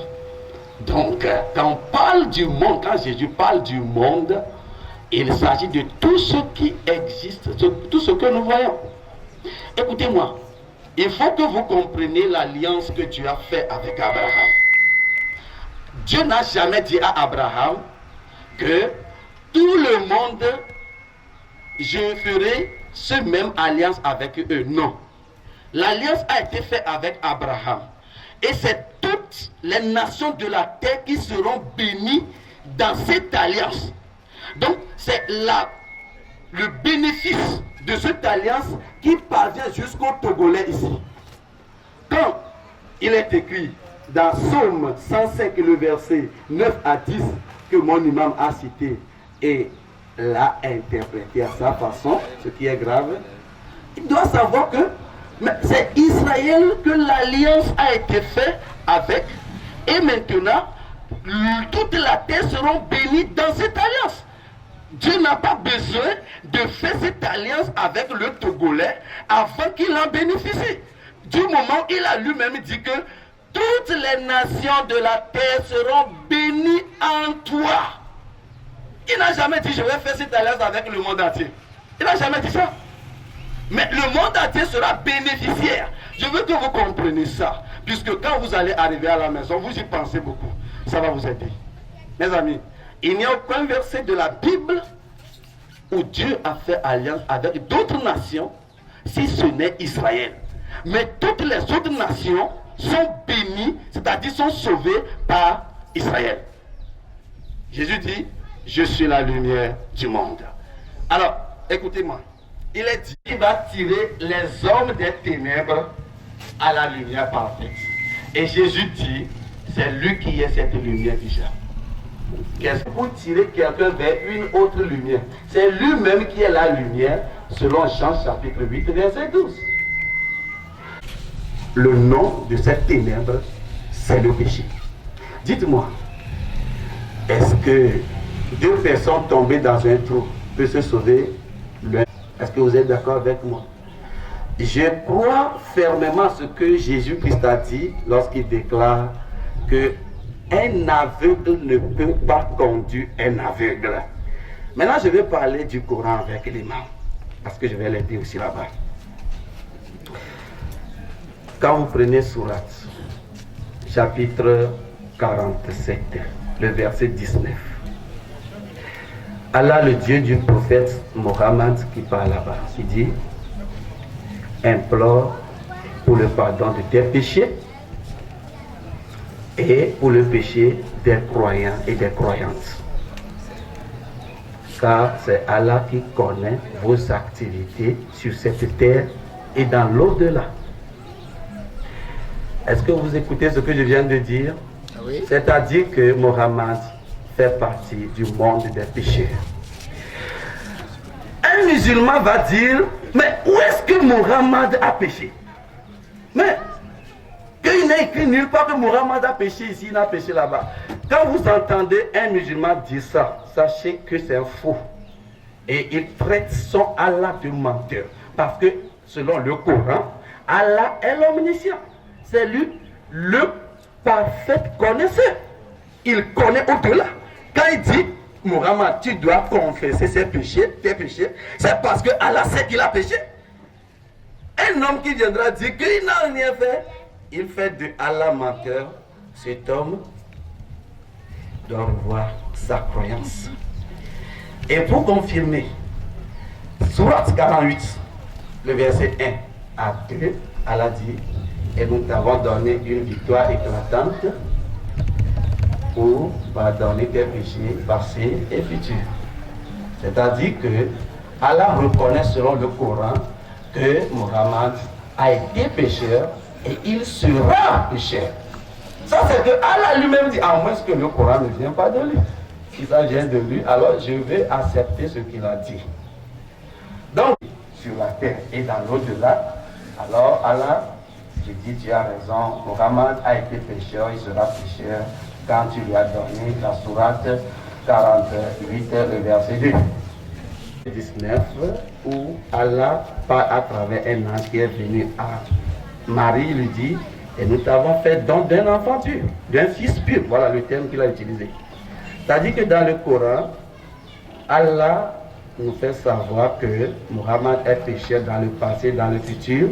Donc, quand on parle du monde, quand Jésus parle du monde, il s'agit de tout ce qui existe, tout ce que nous voyons. Écoutez-moi, il faut que vous compreniez l'alliance que Dieu a faite avec Abraham. Dieu n'a jamais dit à Abraham que tout le monde, je ferai ce même alliance avec eux. Non. L'alliance a été faite avec Abraham. Et c'est toutes les nations de la terre qui seront bénies dans cette alliance. Donc, c'est le bénéfice de cette alliance qui parvient jusqu'au Togolais ici. Quand il est écrit dans Psaume 105, le verset 9 à 10, que mon imam a cité et l'a interprété à sa façon, ce qui est grave, il doit savoir que c'est Israël que l'alliance a été faite avec, et maintenant, toute la terre seront bénies dans cette alliance. Dieu n'a pas besoin de faire cette alliance avec le Togolais avant qu'il en bénéficie. Du moment où il a lui-même dit que toutes les nations de la terre seront bénies en toi. Il n'a jamais dit: je vais faire cette alliance avec le monde entier. Il n'a jamais dit ça. Mais le monde entier sera bénéficiaire. Je veux que vous compreniez ça. Puisque quand vous allez arriver à la maison, vous y pensez beaucoup. Ça va vous aider. Mes amis, il n'y a aucun verset de la Bible où Dieu a fait alliance avec d'autres nations, si ce n'est Israël. Mais toutes les autres nations sont bénies, c'est-à-dire sont sauvées par Israël. Jésus dit: je suis la lumière du monde. Alors, écoutez-moi. Il est dit qu'il va tirer les hommes des ténèbres à la lumière parfaite. Et Jésus dit: c'est lui qui est cette lumière déjà. Qu'est-ce que pour tirer quelqu'un vers une autre lumière? C'est lui-même qui est la lumière, selon Jean chapitre 8, verset 12. Le nom de cette ténèbre, c'est le péché. Dites-moi, est-ce que deux personnes tombées dans un trou peuvent se sauver? Est-ce que vous êtes d'accord avec moi? Je crois fermement ce que Jésus-Christ a dit lorsqu'il déclare que un aveugle ne peut pas conduire un aveugle. Maintenant, je vais parler du Coran avec l'imam, parce que je vais l'aider aussi là-bas. Quand vous prenez Surat, chapitre 47, le verset 19, Allah, le Dieu du prophète Mohammed, qui parle là-bas, il dit: implore pour le pardon de tes péchés et pour le péché des croyants et des croyantes. Car c'est Allah qui connaît vos activités sur cette terre et dans l'au-delà. Est-ce que vous écoutez ce que je viens de dire? Oui. C'est-à-dire que Mohammed fait partie du monde des pécheurs. Un musulman va dire: mais où est-ce que Mohammed a péché? Mais qu'il Il n'est écrit nulle part que Mohammed a péché ici, il a péché là-bas. Quand vous entendez un musulman dire ça, sachez que c'est un faux. Et il traite son Allah de menteur. Parce que selon le Coran, Allah est l'omniscient. C'est lui le parfait connaisseur. Il connaît au-delà. Quand il dit, Mohammed, tu dois confesser tes péchés, c'est parce que Allah sait qu'il a péché. Un homme qui viendra dire qu'il n'a rien fait, il fait de Allah menteur. Cet homme doit revoir sa croyance. Et pour confirmer, Surat 48, le verset 1 à 2, Allah dit, et nous t'avons donné une victoire éclatante pour pardonner tes péchés passés et futurs. C'est-à-dire que Allah reconnaît selon le Coran que Mohammed a été pécheur et il sera pécheur. Ça c'est que Allah lui-même dit, à moins que le Coran ne vienne pas de lui. Si ça vient de lui, alors je vais accepter ce qu'il a dit. Donc, sur la terre et dans l'au-delà, alors Allah, je dis, tu as raison, Mohammed a été pécheur, il sera pécheur quand tu lui as donné la sourate 48, le verset 2. 19, où Allah parle à travers un ange qui est venu à Marie, lui dit, et nous t'avons fait don d'un enfant pur, d'un fils pur. Voilà le terme qu'il a utilisé. C'est-à-dire que dans le Coran, Allah nous fait savoir que Mohammed est pécheur dans le passé, dans le futur,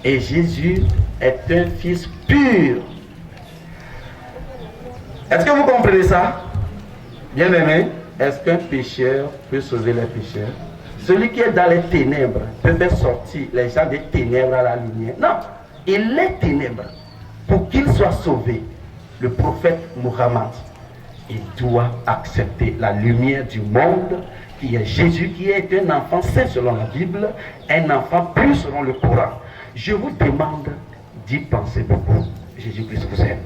et Jésus est un fils pur. Est-ce que vous comprenez ça? Bien aimé, est-ce qu'un pécheur peut sauver les pécheurs? Celui qui est dans les ténèbres peut faire sortir les gens des ténèbres à la lumière. Non, il est ténèbres. Pour qu'il soit sauvé, le prophète Mohammed, il doit accepter la lumière du monde, qui est Jésus, qui est un enfant saint selon la Bible, un enfant pur selon le Coran. Je vous demande d'y penser beaucoup. Jésus-Christ vous aime.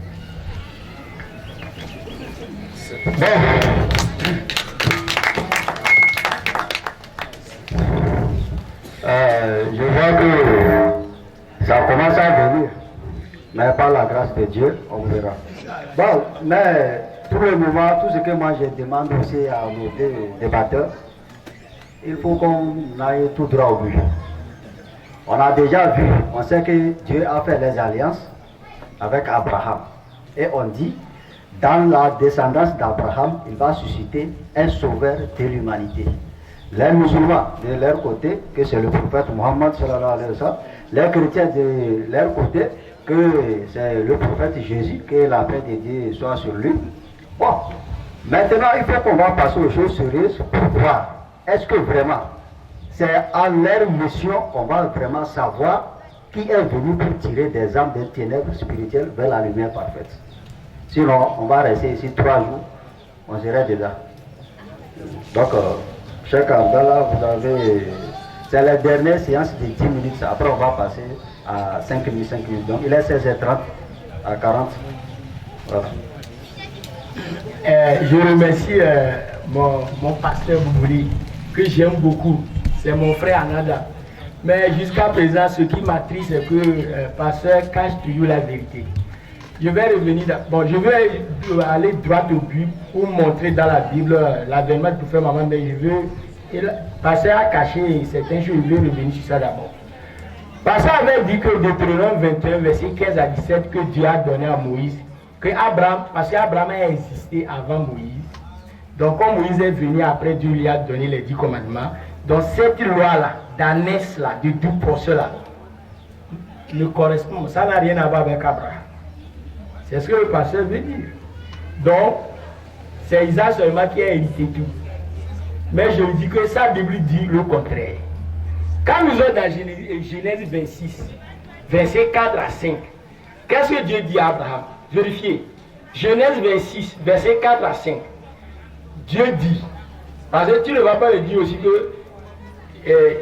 Bon. Je vois que ça commence à venir, mais par la grâce de Dieu, on verra. Bon, mais pour le moment, tout ce que moi je demande aussi à nos deux débatteurs, il faut qu'on aille tout droit au but. On a déjà vu, on sait que Dieu a fait les alliances avec Abraham. Et on dit, dans la descendance d'Abraham, il va susciter un sauveur de l'humanité. Les musulmans, de leur côté, que c'est le prophète Mohammed, les chrétiens de leur côté, que c'est le prophète Jésus, que la paix de Dieu soit sur lui. Bon, maintenant il faut qu'on va passer aux choses sérieuses pour voir, est-ce que vraiment, c'est en leur mission qu'on va vraiment savoir qui est venu pour tirer des âmes des ténèbres spirituelles vers la lumière parfaite. Sinon, on va rester ici 3 jours, on serait dedans. Donc, Cheikh Abdallah, vous avez... C'est la dernière séance de 10 minutes, après on va passer à 5 minutes. Donc, il est 16h30 à 40. Voilà. Je remercie mon pasteur Boubouli, que j'aime beaucoup. C'est mon frère Anada. Mais jusqu'à présent, ce qui m'attriste, c'est que pasteur cache toujours la vérité. Je vais revenir, je vais aller droit au but pour montrer dans la Bible l'avènement du prophète Mohammed, mais pasteur a caché certains choses, je vais revenir sur ça d'abord. Pasteur avait dit que Deutéronome 21, verset 15 à 17, que Dieu a donné à Moïse, que Abraham, parce qu'Abraham a existé avant Moïse, donc quand Moïse est venu après, Dieu lui a donné les 10 commandements. Donc cette loi-là, d'ânesse-là, de 12%-là, ne correspond, ça n'a rien à voir avec Abraham. C'est ce que le pasteur veut dire. Donc, c'est Isaac seulement qui a hérité tout. Mais je dis que ça, la Bible dit le contraire. Quand nous sommes dans Genèse 26, versets 4 à 5, qu'est-ce que Dieu dit à Abraham? Vérifiez. Genèse 26, versets 4 à 5. Dieu dit, parce que tu ne vas pas le dire aussi que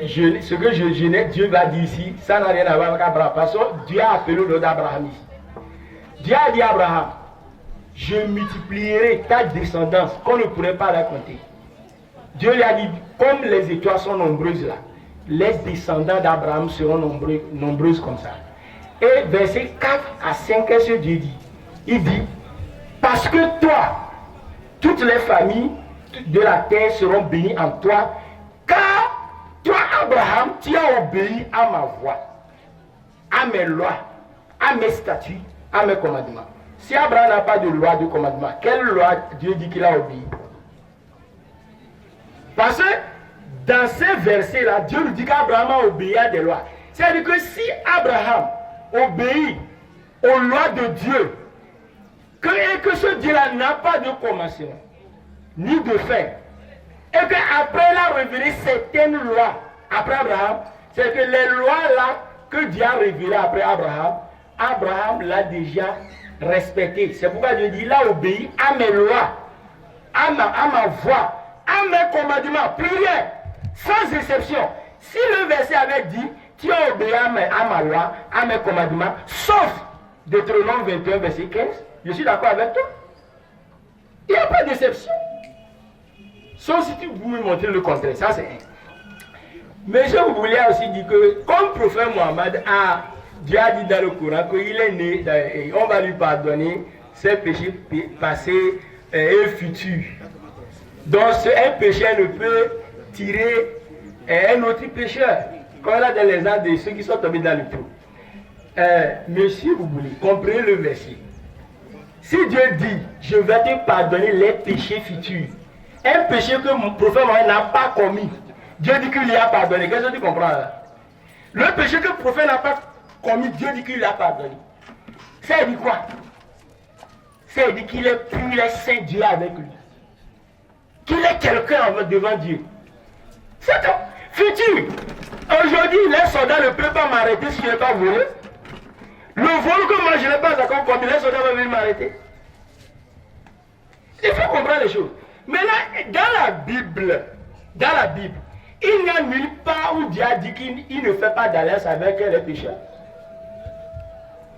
ce que Dieu va dire ici, ça n'a rien à voir avec Abraham. Parce que Dieu a appelé le nom d'Abraham ici. Dieu a dit à Abraham, je multiplierai ta descendance qu'on ne pourrait pas la compter. Dieu lui a dit, comme les étoiles sont nombreuses là, les descendants d'Abraham seront nombreuses comme ça. Et verset 4 à 5, qu'est-ce que Dieu dit? Il dit, parce que toi, toutes les familles de la terre seront bénies en toi, car toi, Abraham, tu as obéi à ma voix, à mes lois, à mes statuts, à mes commandements. Si Abraham n'a pas de loi, de commandement, quelle loi Dieu dit qu'il a obéi? Parce que dans ces versets-là, Dieu nous dit qu'Abraham a obéi à des lois. C'est-à-dire que si Abraham obéit aux lois de Dieu, et que ce Dieu-là n'a pas de commencement, ni de fin, et qu'après il a révélé certaines lois après Abraham, c'est que les lois-là que Dieu a révélées après Abraham, Abraham l'a déjà respecté. C'est pourquoi Dieu dit, il a obéi à mes lois, à ma voix, à mes commandements, pluriel, sans exception. Si le verset avait dit, tu as obéi à ma loi, à mes commandements, sauf Deutéronome 21, verset 15, je suis d'accord avec toi. Il n'y a pas d'exception. Sauf si tu veux me montrer le contraire, ça c'est un. Mais je voulais aussi dire que, comme le prophète Mohammed Dieu a dit dans le Coran qu'il est né, et on va lui pardonner ses péchés passés et futurs. Donc un pécheur ne peut tirer un autre pécheur. Comme là dans les ans de ceux qui sont tombés dans le trou. Mais si vous voulez, comprenez le verset. Si Dieu dit, je vais te pardonner les péchés futurs, un péché que mon prophète Mohammed n'a pas commis, Dieu dit qu'il lui a pardonné. Qu'est-ce que tu comprends là? Le péché que le prophète n'a pas commis, Dieu dit qu'il lui a pardonné. Ça dit quoi? Ça dit qu'il est pur, il est saint, Dieu avec lui. Qu'il est quelqu'un devant Dieu. C'est tout. Futur. Aujourd'hui, les soldats ne peuvent pas m'arrêter si je n'ai pas volé. Le vol que moi je n'ai pas encore commis, les soldats vont venir m'arrêter. Il faut comprendre les choses. Mais là, dans la Bible, il n'y a nulle part où Dieu a dit qu'il ne fait pas d'alliance avec les pécheurs.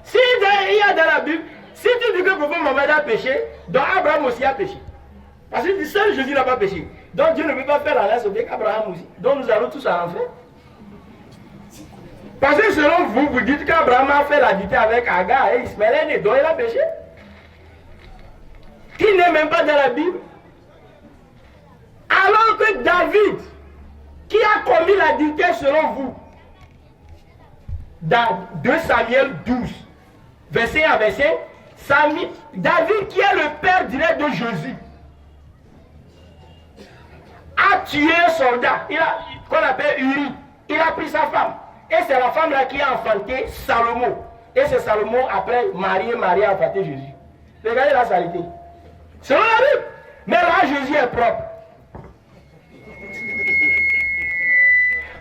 Si il y a dans la Bible, si tu dis que le prophète Mohammed a péché, donc Abraham aussi a péché. Parce que seul Jésus n'a pas péché. Donc Dieu ne peut pas faire l'alliance avec Abraham aussi. Donc nous allons tous en enfer. Parce que selon vous, vous dites qu'Abraham a fait l'adité avec Agar et Ismaël, et donc il a péché. Qui n'est même pas dans la Bible. Alors que David, qui a commis l'adultère selon vous, dans 2 Samuel 12, verset à verset, David, qui est le père direct de Jésus, a tué un soldat, qu'on appelle Uri. Il a pris sa femme. Et c'est la femme là qui a enfanté Salomon. Et c'est Salomon, après Marie a enfanté Jésus. Regardez la saleté. Selon la Bible. Mais là, Jésus est propre.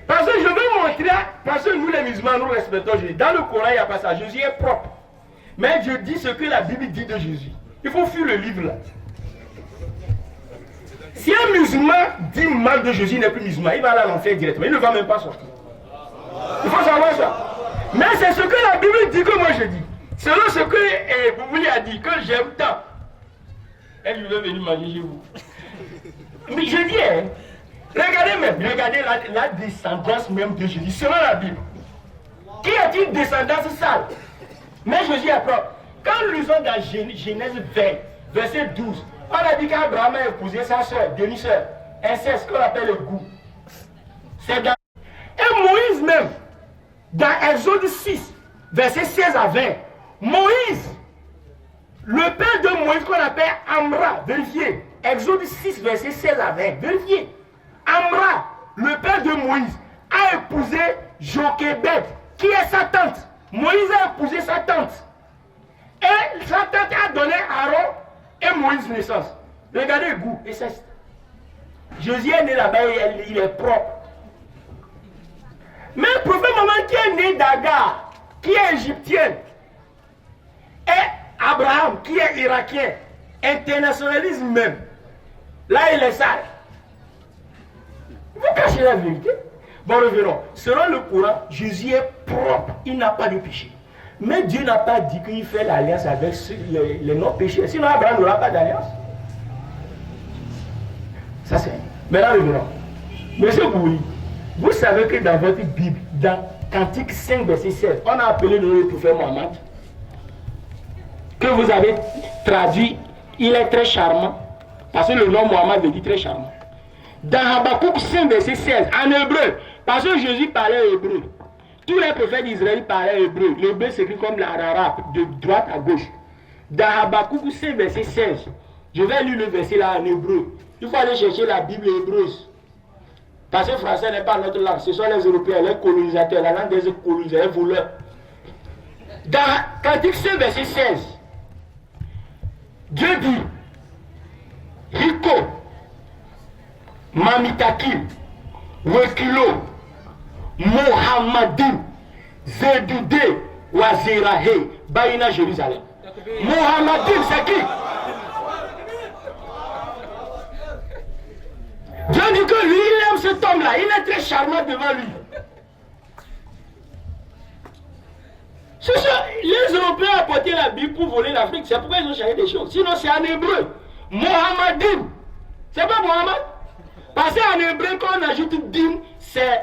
Parce que je veux montrer, parce que nous les musulmans, nous respectons Jésus. Dans le Coran, il n'y a pas ça. Jésus est propre. Mais je dis ce que la Bible dit de Jésus. Il faut fuir le livre là. Si un musulman dit mal de Jésus, il n'est plus musulman. Il va aller à l'enfer directement. Il ne va même pas sortir. Il faut savoir ça. Mais c'est ce que la Bible dit que moi je dis. Selon ce que Boubouli a dit, que j'aime tant. Elle veut venir manger chez vous. Mais je dis, regardez la descendance même de Jésus, selon la Bible. Qui a dit descendance sale? Mais Jésus est propre. Quand nous lisons dans Genèse 20, verset 12, on a dit qu'Abraham a épousé sa soeur, demi-soeur. C'est ce qu'on appelle le goût. C'est dans... Et Moïse même, dans Exode 6, verset 16 à 20, Moïse, le père de Moïse qu'on appelle Amra, vérifiez. Exode 6, verset 16 à 20, vérifiez. Amra, le père de Moïse, a épousé Jochébed, qui est sa tante. Moïse a épousé sa tante. Et sa tante a donné Aaron et Moïse naissance. Regardez le goût et c'est. Jésus est né là-bas et il est propre. Mais le prophète Mohammed qui est né d'Agar, qui est égyptienne, et Abraham qui est irakien, internationalisme même, là il est sale. Vous cachez la vérité. Bon, revenons. Selon le Coran, Jésus est propre, il n'a pas de péché. Mais Dieu n'a pas dit qu'il fait l'alliance avec les non-péchés. Sinon Abraham n'aura pas d'alliance. Ça c'est. Maintenant revenons. Monsieur Bouli, vous savez que dans votre Bible, dans Cantique 5, verset 16. On a appelé le prophète Mohammed, que vous avez traduit, il est très charmant, parce que le nom Mohammed veut dire très charmant. Dans Habakkuk 5, verset 16, en hébreu, parce que Jésus parlait hébreu. Tous les prophètes d'Israël parlaient hébreu. L'hébreu s'écrit comme l'arabe, de droite à gauche. Dans Habakkuk 5, verset 16, je vais lire le verset là en hébreu. Il faut aller chercher la Bible hébreuse. Parce que le français n'est pas notre langue. Ce sont les Européens, les colonisateurs, la langue des colonisateurs, les voleurs. Dans Cantique 5, verset 16, Dieu dit, Hiko, Mamitakim, Wekilo, Mohammadim, Zedudé, Wazirahe, Baïna Jérusalem. Mohammadim, c'est qui? Dieu dit que lui, il aime cet homme-là, il est très charmant devant lui. C'est ça, les Européens ont apporté la Bible pour voler l'Afrique, c'est pourquoi ils ont changé des choses. Sinon, c'est en hébreu. Mohammadim, c'est pas Mohammed. Parce qu'en hébreu, quand on ajoute dim, c'est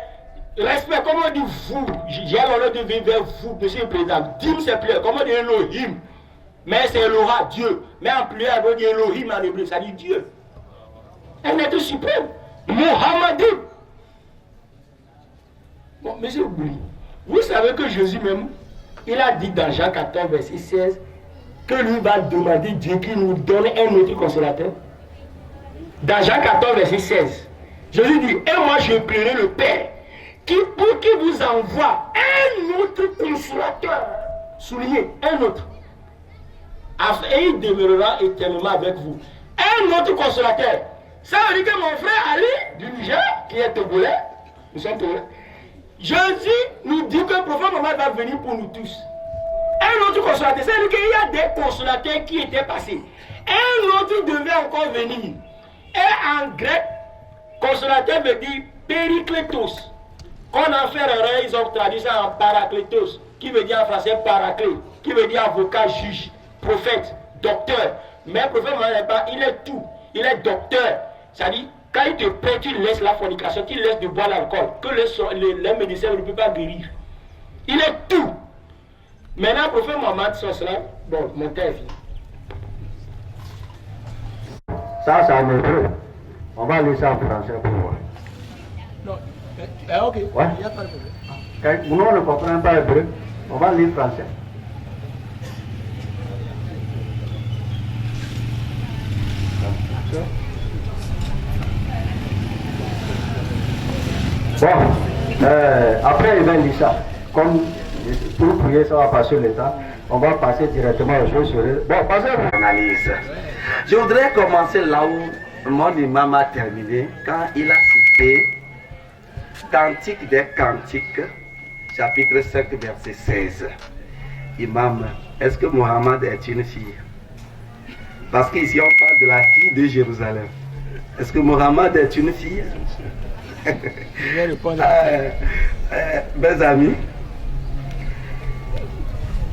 respect. Comment on dit vous? J'ai l'honneur de vivre vers vous, monsieur le président. Dim, c'est pluriel. Comment on dit Elohim? Mais c'est Elohim, Dieu. Mais en pluriel, on dit Elohim en hébreu, ça dit Dieu. Un être suprême. Mohammedim. Bon, monsieur Oubli, vous savez que Jésus même, il a dit dans Jean 14, verset 16, que lui va demander Dieu qui nous donne un autre consolateur. Dans Jean 14, verset 16, Jésus dit, et moi je prierai le Père, pour qu'il vous envoie un autre consolateur. Soulignez, un autre. Et il demeurera éternellement avec vous. Un autre consolateur. Ça veut dire que mon frère Ali du Niger, qui est togolais, nous sommes togolais, Jésus nous dit que le prophète Mohammed va venir pour nous tous. Un autre consolateur, c'est-à-dire qu'il y a des consolateurs qui étaient passés. Un autre devait encore venir. Et en grec, consolateur veut dire périclétos. Quand en fait erreur, ils ont traduit ça en paraclétos, qui veut dire en français paraclé, qui veut dire avocat, juge, prophète, docteur. Mais le prophète Mohammed n'est pas, il est tout. Il est docteur. C'est-à-dire, quand il te plaît, tu laisses la fornication, tu laisses de boire l'alcool, que les médecins ne peuvent pas guérir. Il est tout. Maintenant, le prophète Mohammed, bon, mon terre est fini. Ça, c'est en hébreu. On va laisser en français pour voir. Non, ok. Ouais. Il n'y a pas de problème. Quand nous, on ne comprend pas hébreu, on va lire français. Bon, après il va lire ça. Comme pour prier, ça va passer le temps. On va passer directement aux choses sur les... Bon, passez à Analyse. Je voudrais commencer là où mon imam a terminé, quand il a cité Cantique des Cantiques, chapitre 5, verset 16. Imam, est-ce que Mohammed est une fille? Parce qu'ici on parle de la fille de Jérusalem. Est-ce que Mohammed est une fille? Je vais répondre. Mes amis,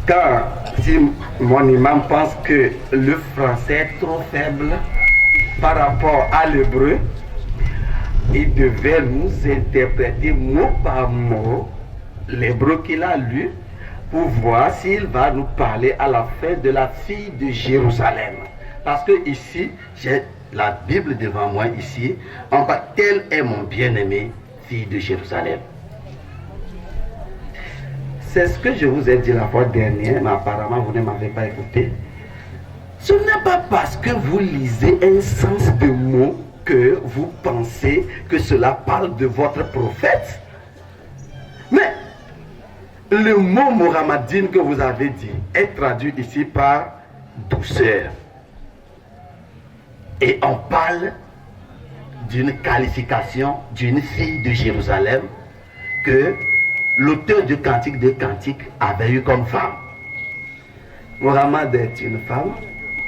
quand si mon imam pense que le français est trop faible par rapport à l'hébreu, il devait nous interpréter mot par mot l'hébreu qu'il a lu pour voir s'il va nous parler à la fin de la fille de Jérusalem. Parce que ici, j'ai la Bible devant moi ici, en bas, tel est mon bien-aimé, fille de Jérusalem. C'est ce que je vous ai dit la fois dernière, mais apparemment vous ne m'avez pas écouté. Ce n'est pas parce que vous lisez un sens de mot que vous pensez que cela parle de votre prophète. Mais le mot mohammedine que vous avez dit est traduit ici par douceur. Et on parle d'une qualification d'une fille de Jérusalem que l'auteur du Cantique de Cantique avait eu comme femme. Mohammed est une femme.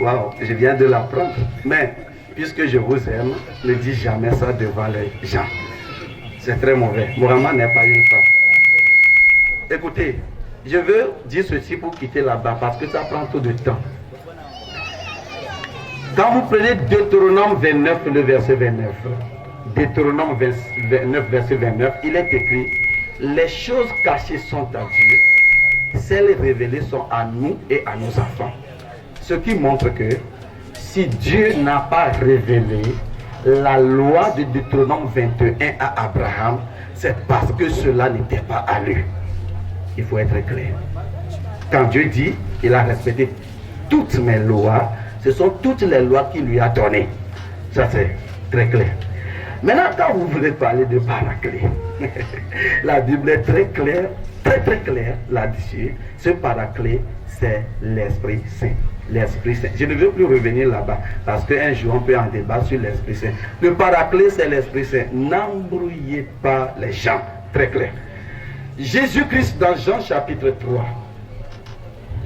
Waouh, je viens de l'apprendre. Mais puisque je vous aime, ne dis jamais ça devant les gens. C'est très mauvais. Mohammed n'est pas une femme. Écoutez, je veux dire ceci pour quitter là-bas parce que ça prend trop de temps. Quand vous prenez Deutéronome 29, le verset 29, Deutéronome 29, verset 29, il est écrit: les choses cachées sont à Dieu, celles révélées sont à nous et à nos enfants. Ce qui montre que si Dieu n'a pas révélé la loi de Deutéronome 21 à Abraham, c'est parce que cela n'était pas à lui. Il faut être clair. Quand Dieu dit, il a respecté toutes mes lois, ce sont toutes les lois qu'il lui a données. Ça c'est très clair. Maintenant, quand vous voulez parler de paraclet, la Bible est très claire, très claire là-dessus. Ce paraclet, c'est l'Esprit Saint. L'Esprit Saint. Je ne veux plus revenir là-bas parce qu'un jour on peut en débattre sur l'Esprit Saint. Le paraclet, c'est l'Esprit Saint. N'embrouillez pas les gens. Très clair. Jésus-Christ dans Jean chapitre 3.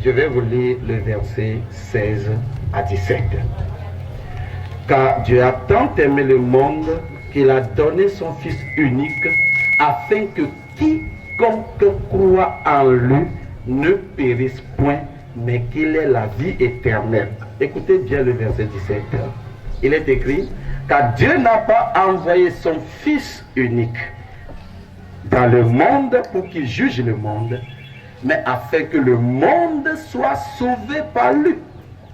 Je vais vous lire le verset 16 à 17. Car Dieu a tant aimé le monde qu'il a donné son Fils unique afin que quiconque croit en lui ne périsse point, mais qu'il ait la vie éternelle. Écoutez bien le verset 17. Il est écrit, car Dieu n'a pas envoyé son Fils unique dans le monde pour qu'il juge le monde, mais afin que le monde soit sauvé par lui.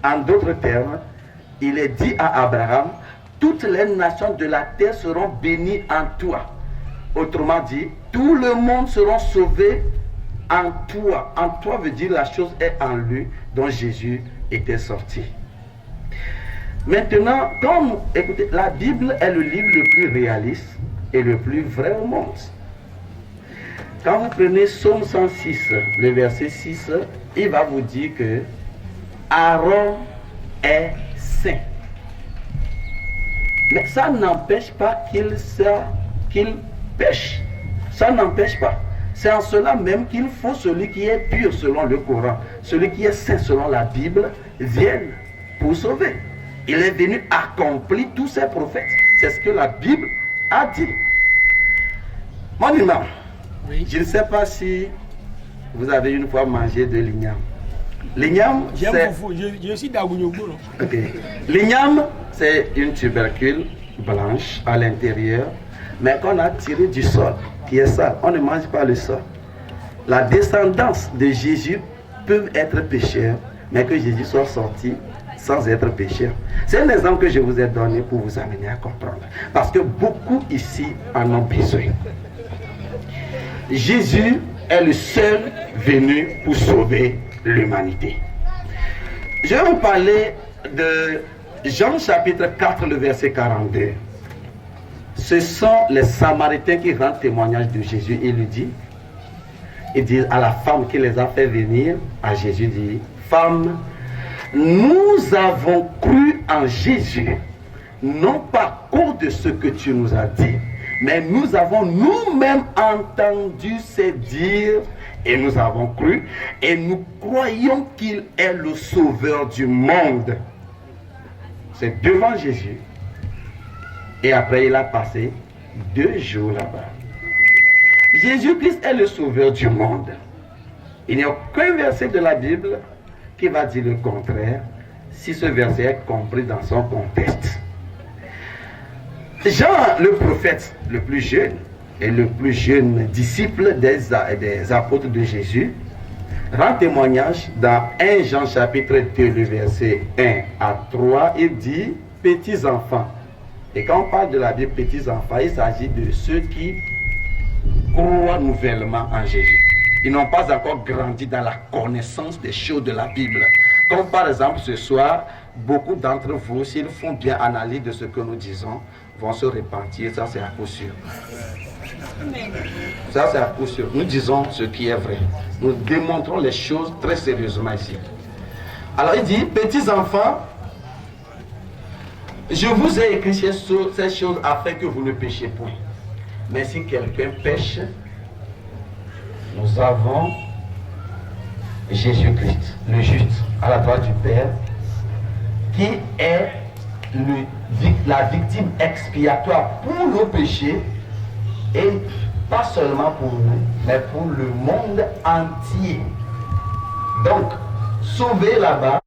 En d'autres termes, il est dit à Abraham, toutes les nations de la terre seront bénies en toi. Autrement dit, tout le monde sera sauvé en toi. En toi veut dire la chose est en lui dont Jésus était sorti. Maintenant, écoutez, la Bible est le livre le plus réaliste et le plus vrai au monde. Quand vous prenez Psaume 106, le verset 6, il va vous dire que Aaron est saint. Mais ça n'empêche pas qu'il pêche. Ça n'empêche pas. C'est en cela même qu'il faut celui qui est pur selon le Coran, celui qui est saint selon la Bible, vienne pour sauver. Il est venu accomplir tous ses prophètes. C'est ce que la Bible a dit. Mon imam, oui. Je ne sais pas si vous avez une fois mangé de l'igname. L'igname, je suis d'Agouniogo. Okay. L'igname, c'est une tubercule blanche à l'intérieur, mais qu'on a tiré du sol, qui est sale. On ne mange pas le sol. La descendance de Jésus peut être pécheur, mais que Jésus soit sorti sans être pécheur. C'est un exemple que je vous ai donné pour vous amener à comprendre. Parce que beaucoup ici en ont besoin. Jésus est le seul venu pour sauver l'humanité. Je vais vous parler de Jean chapitre 4, le verset 42. Ce sont les Samaritains qui rendent témoignage de Jésus. Il lui dit, il dit à la femme qui les a fait venir, à Jésus dit, femme, nous avons cru en Jésus, non pas à cause de ce que tu nous as dit, mais nous avons nous-mêmes entendu ces dires et nous avons cru et nous croyons qu'il est le sauveur du monde. C'est devant Jésus. Et après il a passé 2 jours là-bas. Jésus-Christ est le sauveur du monde. Il n'y a aucun verset de la Bible qui va dire le contraire si ce verset est compris dans son contexte. Jean, le prophète le plus jeune et le plus jeune disciple des apôtres de Jésus, rend témoignage dans 1 Jean chapitre 2, le verset 1 à 3, il dit petits enfants. Et quand on parle de la Bible petits enfants, il s'agit de ceux qui croient nouvellement en Jésus. Ils n'ont pas encore grandi dans la connaissance des choses de la Bible. Comme par exemple ce soir, beaucoup d'entre vous, s'ils font bien analyse de ce que nous disons, vont se repentir. Ça c'est à coup sûr. Ça c'est à coup sûr. Nous disons ce qui est vrai. Nous démontrons les choses très sérieusement ici. Alors il dit, petits enfants, je vous ai écrit ces choses afin que vous ne péchiez point. Mais si quelqu'un pêche, nous avons Jésus-Christ, le juste, à la droite du Père, qui est la victime expiatoire pour nos péchés, et pas seulement pour nous, mais pour le monde entier. Donc, sauver là-bas,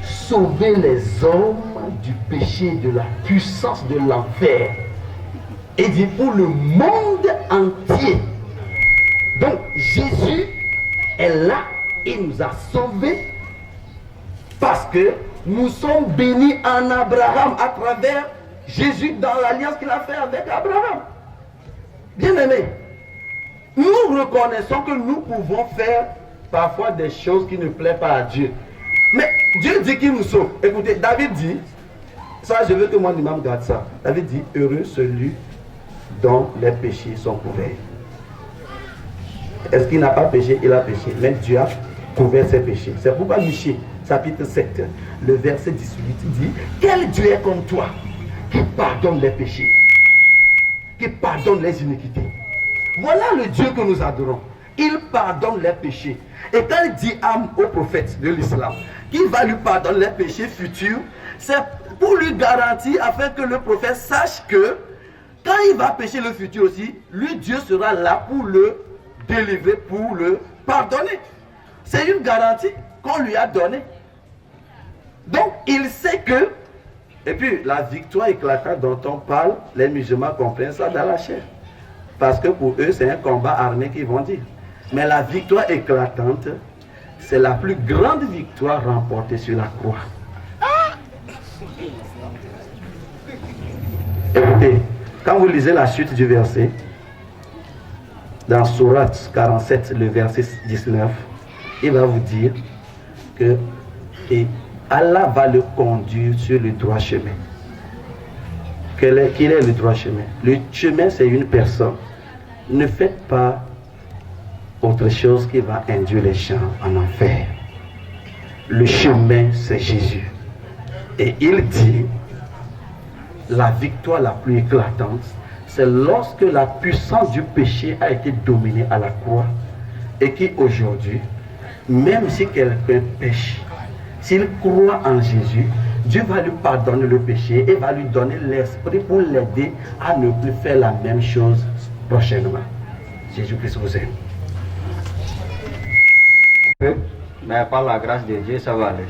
sauver les hommes du péché, de la puissance de l'enfer. Et dit pour le monde entier. Donc Jésus est là et nous a sauvés parce que nous sommes bénis en Abraham à travers Jésus dans l'alliance qu'il a fait avec Abraham. Bien-aimés, nous reconnaissons que nous pouvons faire parfois des choses qui ne plaisent pas à Dieu. Mais Dieu dit qu'il nous sauve. Écoutez, David dit, ça je veux que mon imam garde ça. David dit, heureux celui dont les péchés sont couverts. Est-ce qu'il n'a pas péché? Il a péché. Mais Dieu a couvert ses péchés. C'est pourquoi Michée, chapitre 7, le verset 18 dit, quel Dieu est comme toi qui pardonne les péchés, qui pardonne les iniquités. Voilà le Dieu que nous adorons. Il pardonne les péchés. Et quand il dit au prophète de l'islam qu'il va lui pardonner les péchés futurs, c'est pour lui garantir afin que le prophète sache que quand il va pécher le futur aussi, lui Dieu sera là pour le délivrer, pour le pardonner. C'est une garantie qu'on lui a donnée. Donc il sait que, et puis la victoire éclatante dont on parle, les musulmans comprennent ça dans la chair. Parce que pour eux, c'est un combat armé qu'ils vont dire. Mais la victoire éclatante, c'est la plus grande victoire remportée sur la croix. Écoutez, quand vous lisez la suite du verset, dans Sourate 47, le verset 19, il va vous dire que Allah va le conduire sur le droit chemin. Quel est le droit chemin? Le chemin, c'est une personne. Ne faites pas autre chose qui va induire les gens en enfer. Le chemin, c'est Jésus. Et il dit, la victoire la plus éclatante, c'est lorsque la puissance du péché a été dominée à la croix et qu'aujourd'hui, même si quelqu'un pêche, s'il croit en Jésus, Dieu va lui pardonner le péché et va lui donner l'esprit pour l'aider à ne plus faire la même chose prochainement. Jésus-Christ vous aime. Mais par la grâce de Dieu, ça va aller.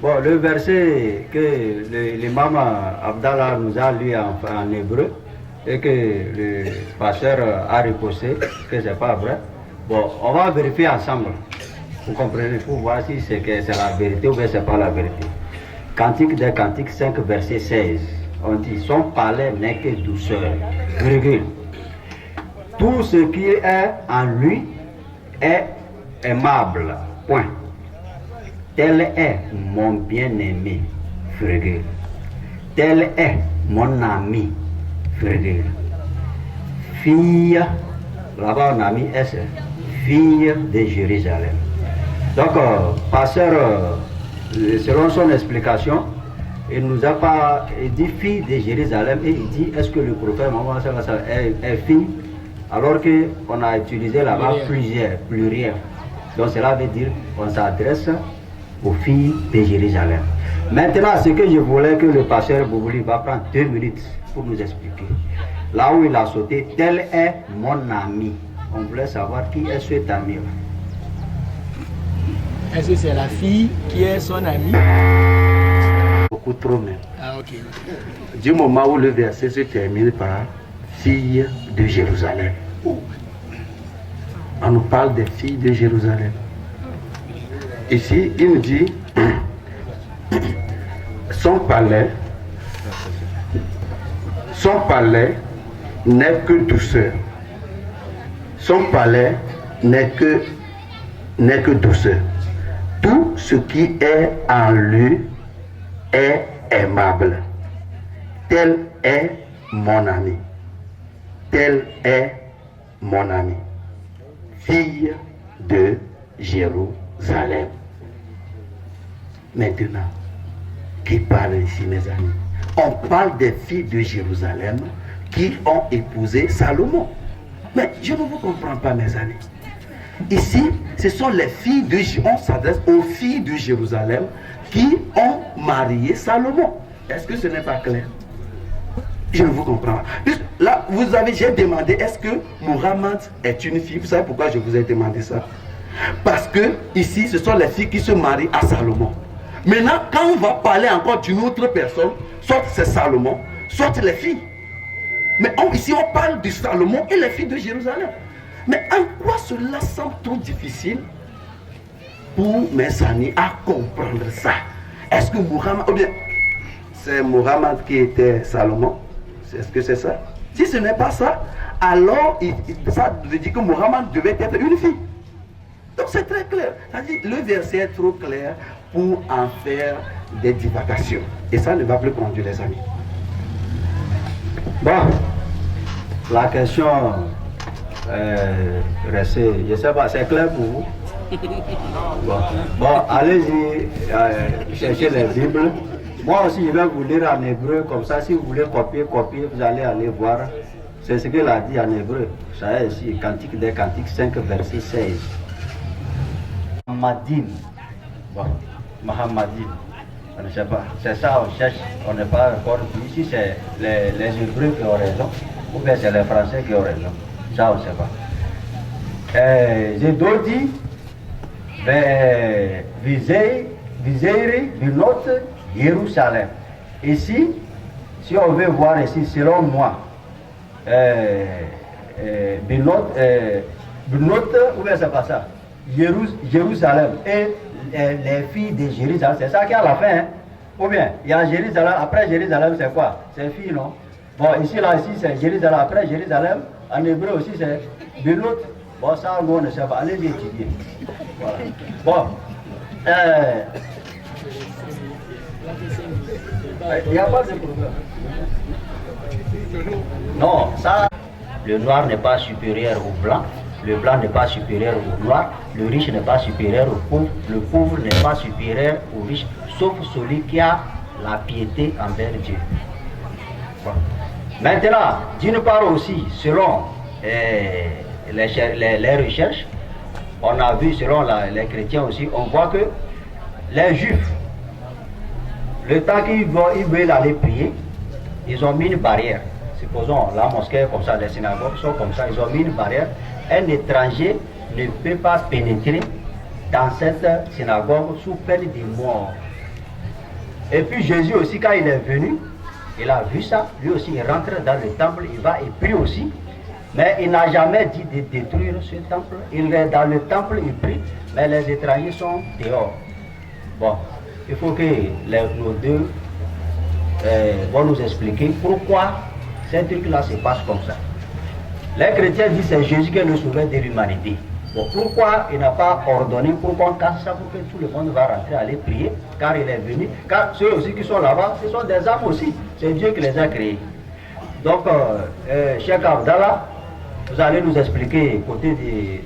Bon, le verset que l'imam Abdallah nous a lu en hébreu et que le pasteur a repoussé, que c'est pas vrai. Bon, on va vérifier ensemble. Vous comprenez, pour voir si c'est la vérité ou bien c'est pas la vérité. Cantique des Cantiques 5, verset 16. On dit, son palais n'est que douceur, virgule. Tout ce qui est en lui est aimable, point. Tel est mon bien-aimé, virgule. Tel est mon ami, virgule. Fille, là-bas on a mis S, fille de Jérusalem. Donc, pasteur, selon son explication, il ne nous a pas dit fille de Jérusalem et il dit est-ce que le prophète Mohammed est fille alors qu'on a utilisé là-bas pluriel. Donc cela veut dire qu'on s'adresse aux filles de Jérusalem. Maintenant, ce que je voulais que le pasteur Boubouli va prendre 2 minutes pour nous expliquer. Là où il a sauté, tel est mon ami. On voulait savoir qui est cet ami-là. Est-ce que c'est la fille qui est son amie? Beaucoup trop même. Ah, ok. Du moment où le verset se termine par fille de Jérusalem. On nous parle des filles de Jérusalem. Ici, il nous dit son palais n'est que douceur. Son palais n'est que douceur. Tout ce qui est en lui est aimable. Tel est mon ami. Tel est mon ami. Fille de Jérusalem. Maintenant, qui parle ici, mes amis? On parle des filles de Jérusalem qui ont épousé Salomon. Mais je ne vous comprends pas, mes amis. Ici, ce sont les filles de Jérusalem. On s'adresse aux filles de Jérusalem qui ont marié Salomon. Est-ce que ce n'est pas clair? Je ne vous comprends pas. Là, j'ai demandé, est-ce que Muhammad est une fille? Vous savez pourquoi je vous ai demandé ça? Parce que ici, ce sont les filles qui se marient à Salomon. Maintenant, quand on va parler encore d'une autre personne, soit c'est Salomon, soit les filles. Mais ici, on parle de Salomon et les filles de Jérusalem. Mais en quoi cela semble trop difficile pour mes amis à comprendre ça? Est-ce que Muhammad, ou bien c'est Muhammad qui était Salomon? Est-ce que c'est ça? Si ce n'est pas ça, alors ça veut dire que Muhammad devait être une fille. Donc c'est très clair. C'est-à-dire, le verset est trop clair pour en faire des divagations. Et ça ne va plus conduire les amis. Bon, la question restée, je ne sais pas, c'est clair pour vous? Bon, allez-y chercher les Bibles. Moi aussi, je vais vous lire en hébreu, comme ça, si vous voulez copier, vous allez aller voir. C'est ce qu'il a dit en hébreu. Ça est ici, Cantique des Cantiques 5, verset 16. Mahamadine. Bon, Mahamadine. Je ne sais pas. C'est ça, on cherche. On n'est pas encore ici. C'est les Hébreux qui ont raison. Ou bien c'est les Français qui ont raison. Ça, on ne sait pas. J'ai d'autres dit. Viseiri, Binot, Jérusalem. Ici, si on veut voir ici, selon moi, Binot, ou bien c'est pas ça, Jérusalem et les filles de Jérusalem, c'est ça qui est à la fin, hein? Ou bien, il y a Jérusalem, après Jérusalem, c'est quoi? C'est filles, non? Bon, ici, c'est Jérusalem, après Jérusalem, en hébreu aussi, c'est Binot. Bon, ça, nous, on ne sait pas. Allez étudier. Voilà. Bon. Il n'y a pas de problème. Non, ça, le noir n'est pas supérieur au blanc. Le blanc n'est pas supérieur au noir. Le riche n'est pas supérieur au pauvre. Le pauvre n'est pas supérieur au riche. Sauf celui qui a la piété envers Dieu. Bon. Maintenant, d'une part aussi, selon les recherches, on a vu selon les chrétiens aussi, on voit que les juifs, le temps qu'ils veulent aller prier, ils ont mis une barrière. Supposons la mosquée comme ça, les synagogues sont comme ça, ils ont mis une barrière. Un étranger ne peut pas pénétrer dans cette synagogue sous peine de mort. Et puis Jésus aussi, quand il est venu, il a vu ça, lui aussi il rentre dans le temple, il va et prie aussi. Mais il n'a jamais dit de détruire ce temple. Il est dans le temple, il prie, mais les étrangers sont dehors. Bon, il faut que nos deux vont nous expliquer pourquoi ces trucs-là se passent comme ça. Les chrétiens disent que c'est Jésus qui est le sauveur de l'humanité. Bon, pourquoi il n'a pas ordonné, pourquoi on casse ça pour que tout le monde va rentrer, aller prier, car il est venu, car ceux aussi qui sont là-bas, ce sont des âmes aussi. C'est Dieu qui les a créés. Donc, Cheikh Abdallah, vous allez nous expliquer côté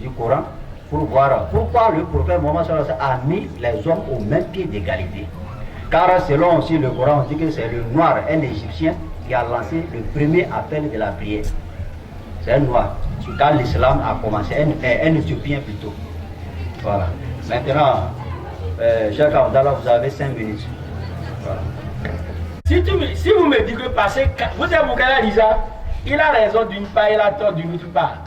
du Coran pour voir pourquoi le prophète Mohammed a mis les hommes au même pied d'égalité. Car selon aussi le Coran, on dit que c'est le noir, un Égyptien, qui a lancé le premier appel de la prière. C'est un noir. Quand l'islam a commencé, un Éthiopien plutôt. Voilà. Maintenant, Cheikh Abdallah, vous avez 5 minutes. Voilà. Si vous me dites que passer, vous savez pourquoi il a dit ça? Il a raison d'une part, il a tort d'une autre part.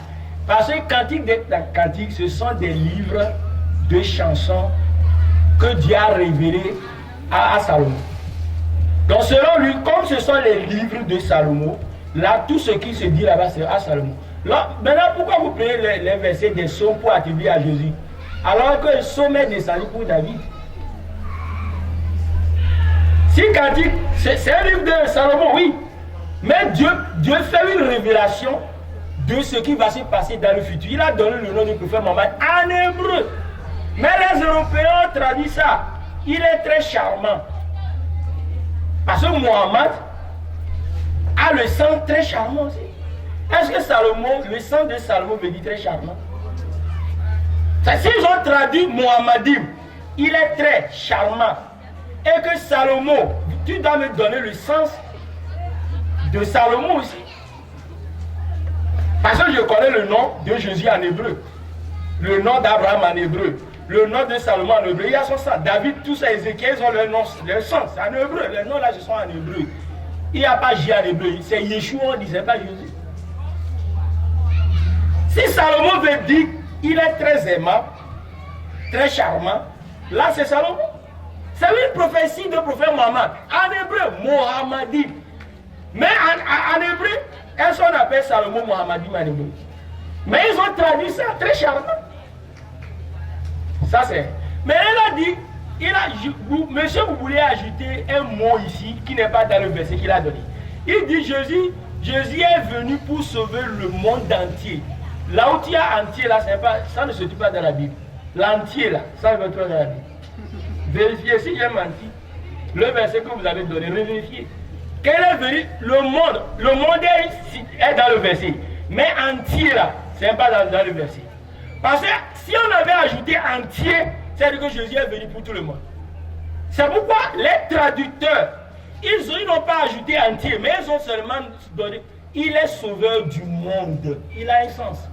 Parce que Cantique des Cantiques, ce sont des livres de chansons que Dieu a révélés à Salomon. Donc selon lui, comme ce sont les livres de Salomon, là, tout ce qui se dit là-bas, c'est à Salomon. Là, maintenant, pourquoi vous prenez les versets des psaumes pour attribuer à Jésus? Alors que le psaume est descendu pour David. Si Cantique, c'est un livre de Salomon, oui. Mais Dieu fait une révélation de ce qui va se passer dans le futur. Il a donné le nom du prophète Mohammed en hébreu. Mais les Européens ont traduit ça. Il est très charmant. Parce que Mohammed a le sang très charmant aussi. Est-ce que Salomon, le sang de Salomon veut dire très charmant? S'ils ont traduit Mohammedim, il est très charmant. Et que Salomon, tu dois me donner le sens de Salomon aussi. Parce que je connais le nom de Jésus en hébreu, le nom d'Abraham en hébreu, le nom de Salomon en hébreu. Il y a son sang. David, tous ces Ézéchiel, ils ont leur nom, leur sens en hébreu. Les noms là, ce sont en hébreu. Il n'y a pas J en hébreu. C'est Yeshua, on ne disait pas Jésus. Si Salomon veut dire il est très aimant, très charmant, là c'est Salomon. C'est une prophétie de prophète Mohammed. En hébreu, Mohammedim. Mais en hébreu, est-ce qu'on appelle Salomon Mohammedim en hébreu? Mais ils ont traduit ça très charmant. Ça c'est. Mais elle a dit, monsieur, vous voulez ajouter un mot ici qui n'est pas dans le verset qu'il a donné. Il dit Jésus est venu pour sauver le monde entier. Là où il y a entier, là, ça ne se trouve pas dans la Bible. L'entier, là, ça ne se trouve pas dans la Bible. Vérifiez si j'ai menti. Le verset que vous avez donné, vérifiez. Quel est venu le monde est dans le verset. Mais entier, là, ce n'est pas dans le verset. Parce que si on avait ajouté entier, c'est-à-dire que Jésus est venu pour tout le monde. C'est pourquoi les traducteurs, ils n'ont pas ajouté entier, mais ils ont seulement donné, il est sauveur du monde. Il a un sens.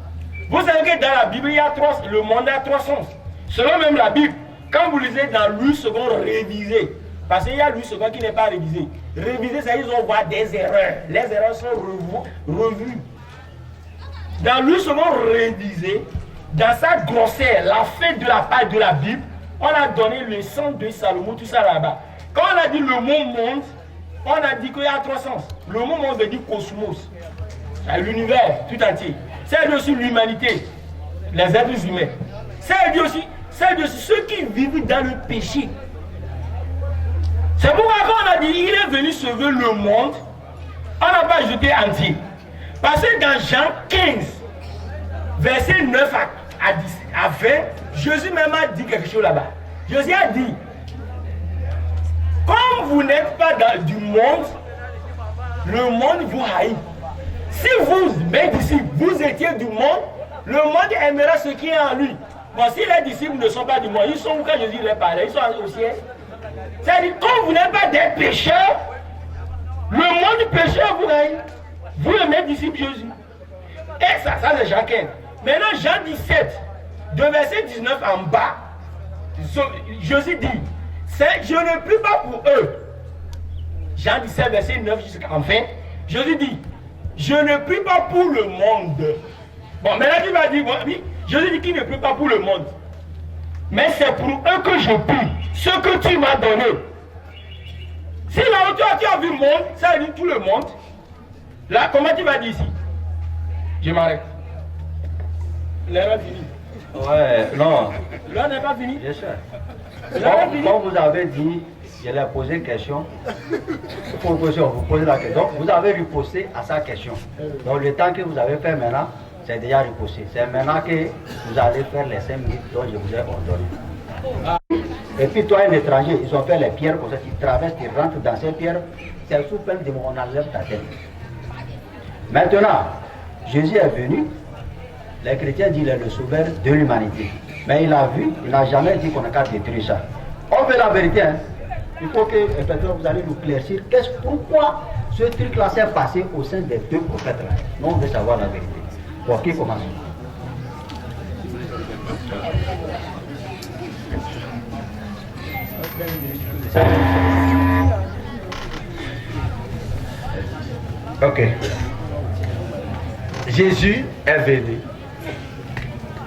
Vous savez que dans la Bible, le monde a 3 sens. Selon même la Bible, quand vous lisez dans Louis II révisé, parce qu'il y a Louis II qui n'est pas révisé. Révisé, c'est qu'ils ont voir des erreurs. Les erreurs sont revues. Dans Louis II révisé, dans sa glossaire, la fin de la page de la Bible, on a donné le sens de Salomon, tout ça là-bas. Quand on a dit le mot monde, on a dit qu'il y a 3 sens. Le mot monde veut dire cosmos, l'univers tout entier. C'est aussi l'humanité, les êtres humains. C'est aussi ceux qui vivent dans le péché. C'est pourquoi quand on a dit il est venu sauver le monde, on n'a pas ajouté entier. Parce que dans Jean 15, verset 9 à 20, Jésus même a dit quelque chose là-bas. Jésus a dit, comme vous n'êtes pas du monde, le monde vous haït. Si vous, mes disciples, vous étiez du monde, le monde aimera ce qui est en lui. Bon, si les disciples ne sont pas du monde, ils sont où quand Jésus leur parlait? Ils sont au ciel. C'est-à-dire, comme vous n'êtes pas des pécheurs, le monde pécheur vous haït. Vous, mes disciples Jésus. Et ça c'est Jean 15. Maintenant, Jean 17, de verset 19 en bas, Jésus dit, je ne prie pas pour eux. Jean 17, verset 9 jusqu'en fin, Jésus dit, je ne prie pas pour le monde. Bon, maintenant il va dire, bon, oui, Jésus dit qu'il ne prie pas pour le monde. Mais c'est pour eux que je prie, ce que tu m'as donné. Si là où tu as vu le monde, ça veut dire tout le monde. Là, comment tu vas dire ici? Je m'arrête. L'heure est finie. Ouais, non. L'heure n'est pas finie. Bien sûr. Comme vous avez dit, je lui ai posé une question. Il faut vous poser la question. Donc, vous avez riposté à sa question. Donc, le temps que vous avez fait maintenant, c'est déjà riposté. C'est maintenant que vous allez faire les 5 minutes dont je vous ai ordonné. Et puis, toi, un étranger, ils ont fait les pierres comme ça. Ils traversent, ils rentrent dans ces pierres. C'est sous peine de on enlève ta tête. Maintenant, Jésus est venu. Les chrétiens disent qu'il est le sauveur de l'humanité. Mais il a vu, il n'a jamais dit qu'on a qu'à détruire ça. On veut la vérité. Hein? Il faut que vous allez nous éclaircir pourquoi ce truc-là s'est passé au sein des 2 prophètes-là. Nous, on veut savoir la vérité. Pour qui commence? Ok. Jésus est venu,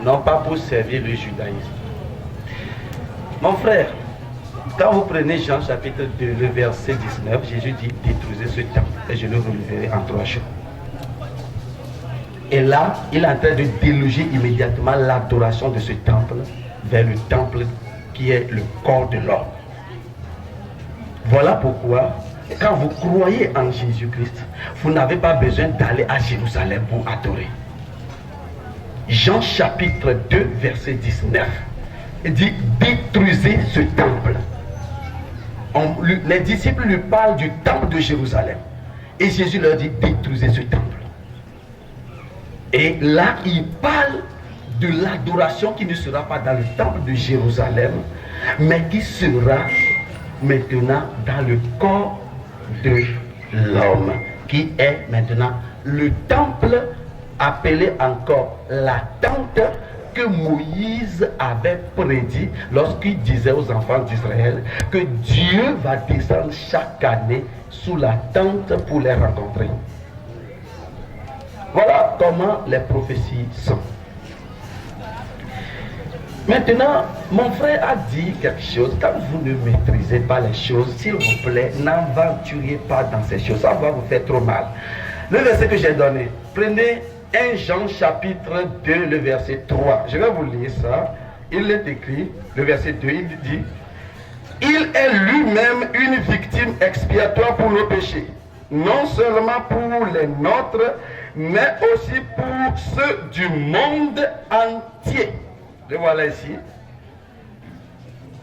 non pas pour servir le judaïsme. Mon frère, quand vous prenez Jean chapitre 2, le verset 19, Jésus dit détruisez ce temple et je le releverai en 3 jours. Et là, il est en train de déloger immédiatement l'adoration de ce temple vers le temple qui est le corps de l'homme. Voilà pourquoi, quand vous croyez en Jésus-Christ, vous n'avez pas besoin d'aller à Jérusalem pour adorer. Jean chapitre 2, verset 19, il dit détruisez ce temple. Les disciples lui parlent du temple de Jérusalem. Et Jésus leur dit détruisez ce temple. Et là, il parle de l'adoration qui ne sera pas dans le temple de Jérusalem, mais qui sera maintenant dans le corps de l'homme, qui est maintenant le temple appelé encore la tente que Moïse avait prédit lorsqu'il disait aux enfants d'Israël que Dieu va descendre chaque année sous la tente pour les rencontrer. Voilà comment les prophéties sont. Maintenant, mon frère a dit quelque chose. Quand vous ne maîtrisez pas les choses, s'il vous plaît, n'aventurez pas dans ces choses. Ça va vous faire trop mal. Le verset que j'ai donné, prenez 1 Jean chapitre 2, le verset 3. Je vais vous lire ça. Il est écrit, le verset 2, il dit: il est lui-même une victime expiatoire pour nos péchés, non seulement pour les nôtres, mais aussi pour ceux du monde entier. Le voilà ici.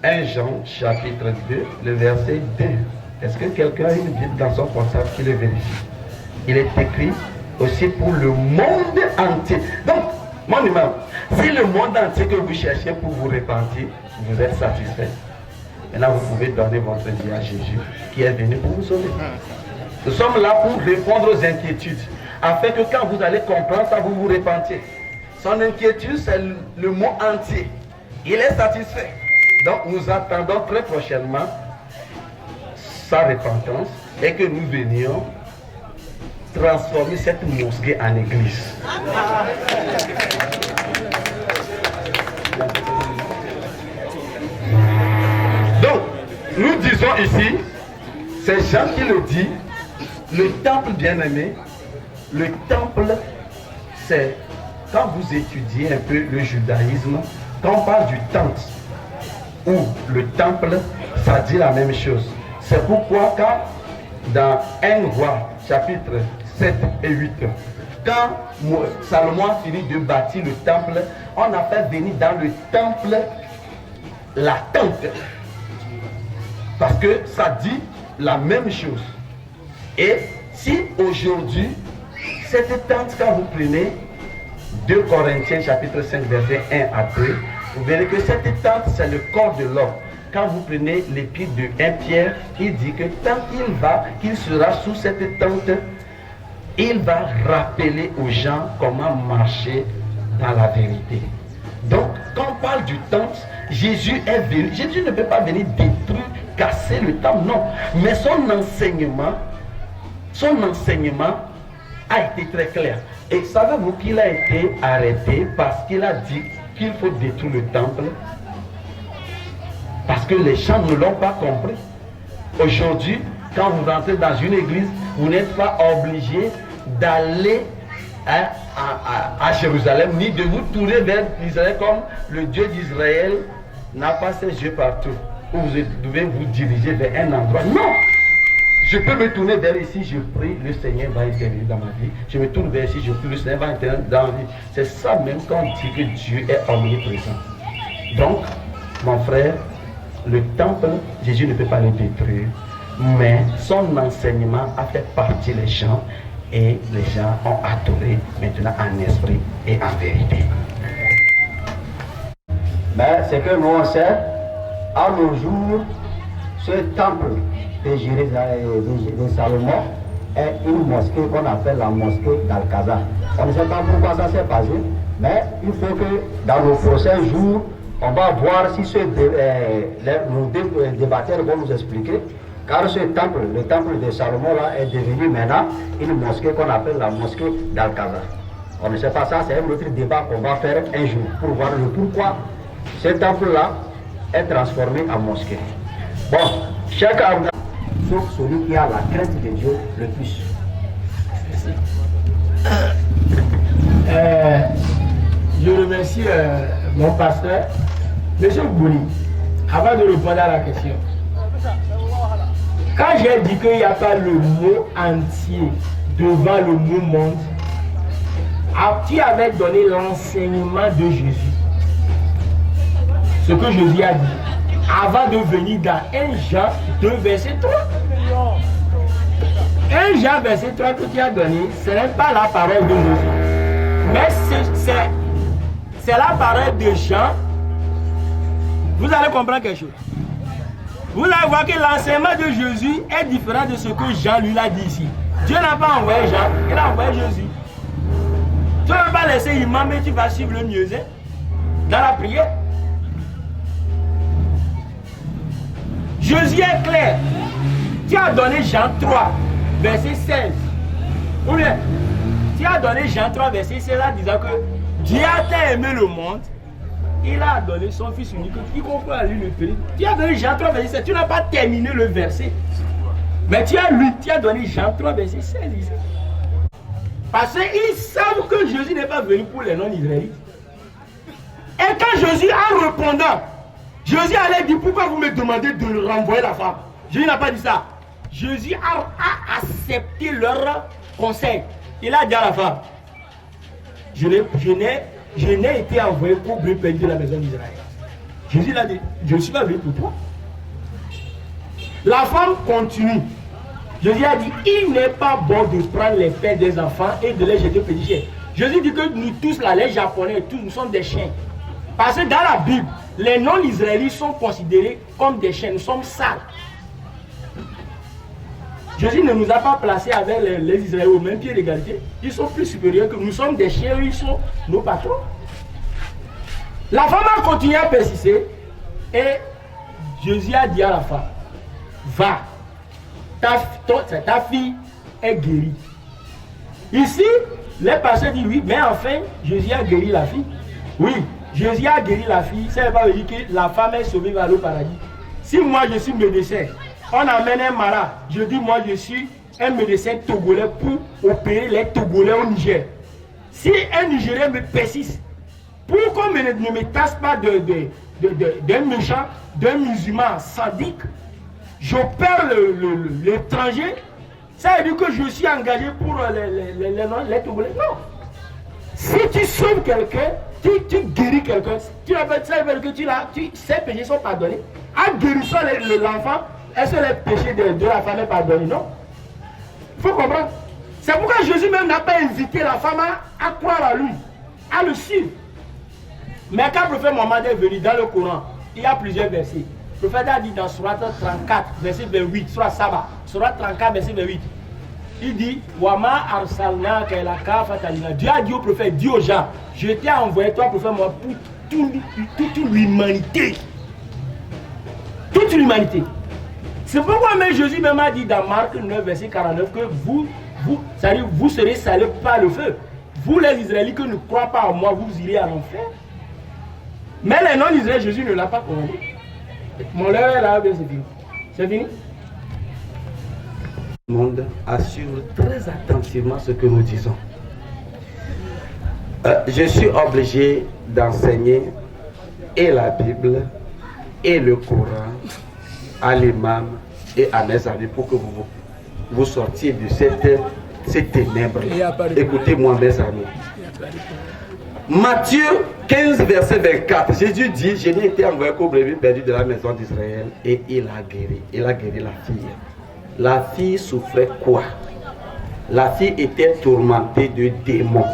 1 Jean chapitre 2, le verset 2. Est-ce que quelqu'un a une Bible dans son portable qui le vérifie? Il est écrit aussi pour le monde entier. Donc, mon imam, si le monde entier que vous cherchez pour vous repentir, vous êtes satisfait, maintenant vous pouvez donner votre vie à Jésus qui est venu pour vous sauver. Nous sommes là pour répondre aux inquiétudes, afin que quand vous allez comprendre ça, vous vous repentiez. Son inquiétude, c'est le monde entier. Il est satisfait. Donc nous attendons très prochainement sa repentance et que nous venions transformer cette mosquée en église. Donc, nous disons ici, c'est Jean qui le dit, le temple bien-aimé, le temple, c'est, quand vous étudiez un peu le judaïsme, quand on parle du temple ou le temple, ça dit la même chose. C'est pourquoi quand dans 1 Roi, chapitre 7 et 8, quand Salomon a fini de bâtir le temple, on a fait venir dans le temple la tente. Parce que ça dit la même chose. Et si aujourd'hui, cette tente, quand vous prenez 2 Corinthiens chapitre 5 verset 1 à 2, vous verrez que cette tente, c'est le corps de l'homme. Quand vous prenez l'épître de 1 Pierre, il dit que tant qu'il sera sous cette tente, il va rappeler aux gens comment marcher dans la vérité. Donc, quand on parle du temple, Jésus est venu. Jésus ne peut pas venir détruire, casser le temple, non. Mais son enseignement a été très clair. Et savez-vous qu'il a été arrêté parce qu'il a dit qu'il faut détruire le temple? Parce que les gens ne l'ont pas compris. Aujourd'hui, quand vous rentrez dans une église, vous n'êtes pas obligé d'aller à Jérusalem, ni de vous tourner vers Israël comme le Dieu d'Israël n'a pas ses yeux partout. Où vous devez vous diriger vers un endroit. Non! Je peux me tourner vers ici, je prie, le Seigneur va intervenir dans ma vie. Je me tourne vers ici, je prie, le Seigneur va intervenir dans ma vie. C'est ça même quand on dit que Dieu est omniprésent. Donc, mon frère, le temple, Jésus ne peut pas le détruire, mais son enseignement a fait partir les gens et les gens ont adoré maintenant en esprit et en vérité. Mais c'est que nous on sait, à nos jours, ce temple de Salomon est une mosquée qu'on appelle la mosquée d'Al-Qaza. On ne sait pas pourquoi ça s'est passé, mais il faut que dans nos prochains jours, on va voir si nos débatteurs vont nous expliquer. Car ce temple, le temple de Salomon là, est devenu maintenant une mosquée qu'on appelle la mosquée d'Al-Qaza. On ne sait pas ça, c'est un autre débat qu'on va faire un jour pour voir le pourquoi ce temple là est transformé en mosquée. Bon, chacun, sauf celui qui a la crainte de Dieu le plus. Je remercie mon pasteur, M. Bouli, avant de répondre à la question. Quand j'ai dit qu'il n'y a pas le mot entier devant le mot monde, tu avais donné l'enseignement de Jésus. Ce que Jésus a dit avant de venir dans 1 Jean 2 verset 3. 1 Jean verset 3 que tu as donné, ce n'est pas la parole de Jésus, mais c'est la parole de Jean. Vous allez comprendre quelque chose. Vous allez voir que l'enseignement de Jésus est différent de ce que Jean lui a dit ici. Dieu n'a pas envoyé Jean, il a envoyé Jésus. Tu ne vas pas laisser imam, mais tu vas suivre le mieux dans la prière. Jésus est clair. Tu as donné Jean 3, verset 16. Ou bien, tu as donné Jean 3, verset 16 en disant que Dieu a tant aimé le monde, il a donné son fils unique, quiconque a lu le périmètre. Tu as donné Jean 3, verset 16. Tu n'as pas terminé le verset. Mais tu as lu, tu as donné Jean 3, verset 16 ici. Parce qu'ils savent que Jésus n'est pas venu pour les non-israélites. Et quand Jésus, en répondant, Jésus allait dire, pourquoi vous me demandez de renvoyer la femme? Jésus n'a pas dit ça. Jésus a accepté leur conseil. Il a dit à la femme, je n'ai été envoyé pour bénir la maison d'Israël. Jésus l'a dit, je ne suis pas venu pour toi. La femme continue. Jésus a dit, il n'est pas bon de prendre les pères des enfants et de les jeter au petit chien. Jésus dit que nous tous là, les Japonais, tous, nous sommes des chiens. Parce que dans la Bible, les non-israélites sont considérés comme des chiens, nous sommes sales. Jésus ne nous a pas placés avec les Israéliens au même pied d'égalité. Ils sont plus supérieurs que nous sommes des chiens, ils sont nos patrons. La femme a continué à persister et Jésus a dit à la femme, va, ta fille est guérie. Ici, les pasteurs disent oui, mais enfin, Jésus a guéri la fille. Oui, Jésus a guéri la fille, ça ne veut pas dire que la femme est sauvée vers le paradis. Si moi je suis médecin, on amène un malade, je dis moi je suis un médecin togolais pour opérer les Togolais au Niger. Si un Nigérien me persiste, pour qu'on ne me tasse pas d'un méchant, d'un musulman sadique, j'opère l'étranger, ça veut dire que je suis engagé pour les Togolais. Non. Si tu sauves quelqu'un, tu guéris quelqu'un, ça veut dire que ses péchés sont pardonnés. En guérissant l'enfant, est-ce que les péchés de la femme est pardonné? Non. Il faut comprendre. C'est pourquoi Jésus même n'a pas invité la femme à croire à lui, à le suivre. Mais quand le prophète Mohammed est venu dans le Coran, il y a plusieurs versets. Le prophète a dit dans Surat 34, verset 28, Surat Saba, Surat 34, verset 28, il dit, Wama arsalna kaila kafatalina. Dieu a dit au prophète, dit aux gens, je t'ai envoyé toi, prophète Mohammed, pour toute l'humanité. Toute l'humanité. C'est pourquoi même Jésus même a dit dans Marc 9, verset 49, que vous serez salés par le feu. Vous les Israélites qui ne croient pas en moi, vous irez à l'enfer. Mais les non-Israéliens, Jésus ne l'a pas commandé. Mon l'heure est là, c'est fini. C'est fini. Le monde assure très attentivement ce que nous disons. Je suis obligé d'enseigner et la Bible et le Coran à l'imam et à mes amis pour que vous sortiez de ces ténèbres. Écoutez-moi, mes amis. Matthieu 15, verset 24, Jésus dit, je n'ai été envoyé qu'au brebis perdu de la maison d'Israël, et il a guéri la fille. La fille souffrait quoi? La fille était tourmentée de démons.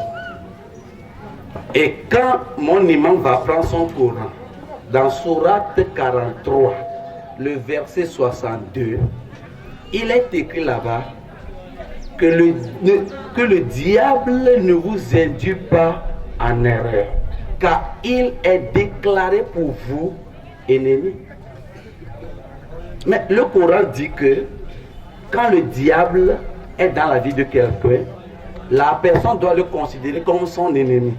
Et quand mon imam va prendre son Coran, dans Sourate 43, le verset 62, il est écrit là-bas que le diable ne vous induit pas en erreur, car il est déclaré pour vous ennemi. Mais le Coran dit que quand le diable est dans la vie de quelqu'un, la personne doit le considérer comme son ennemi.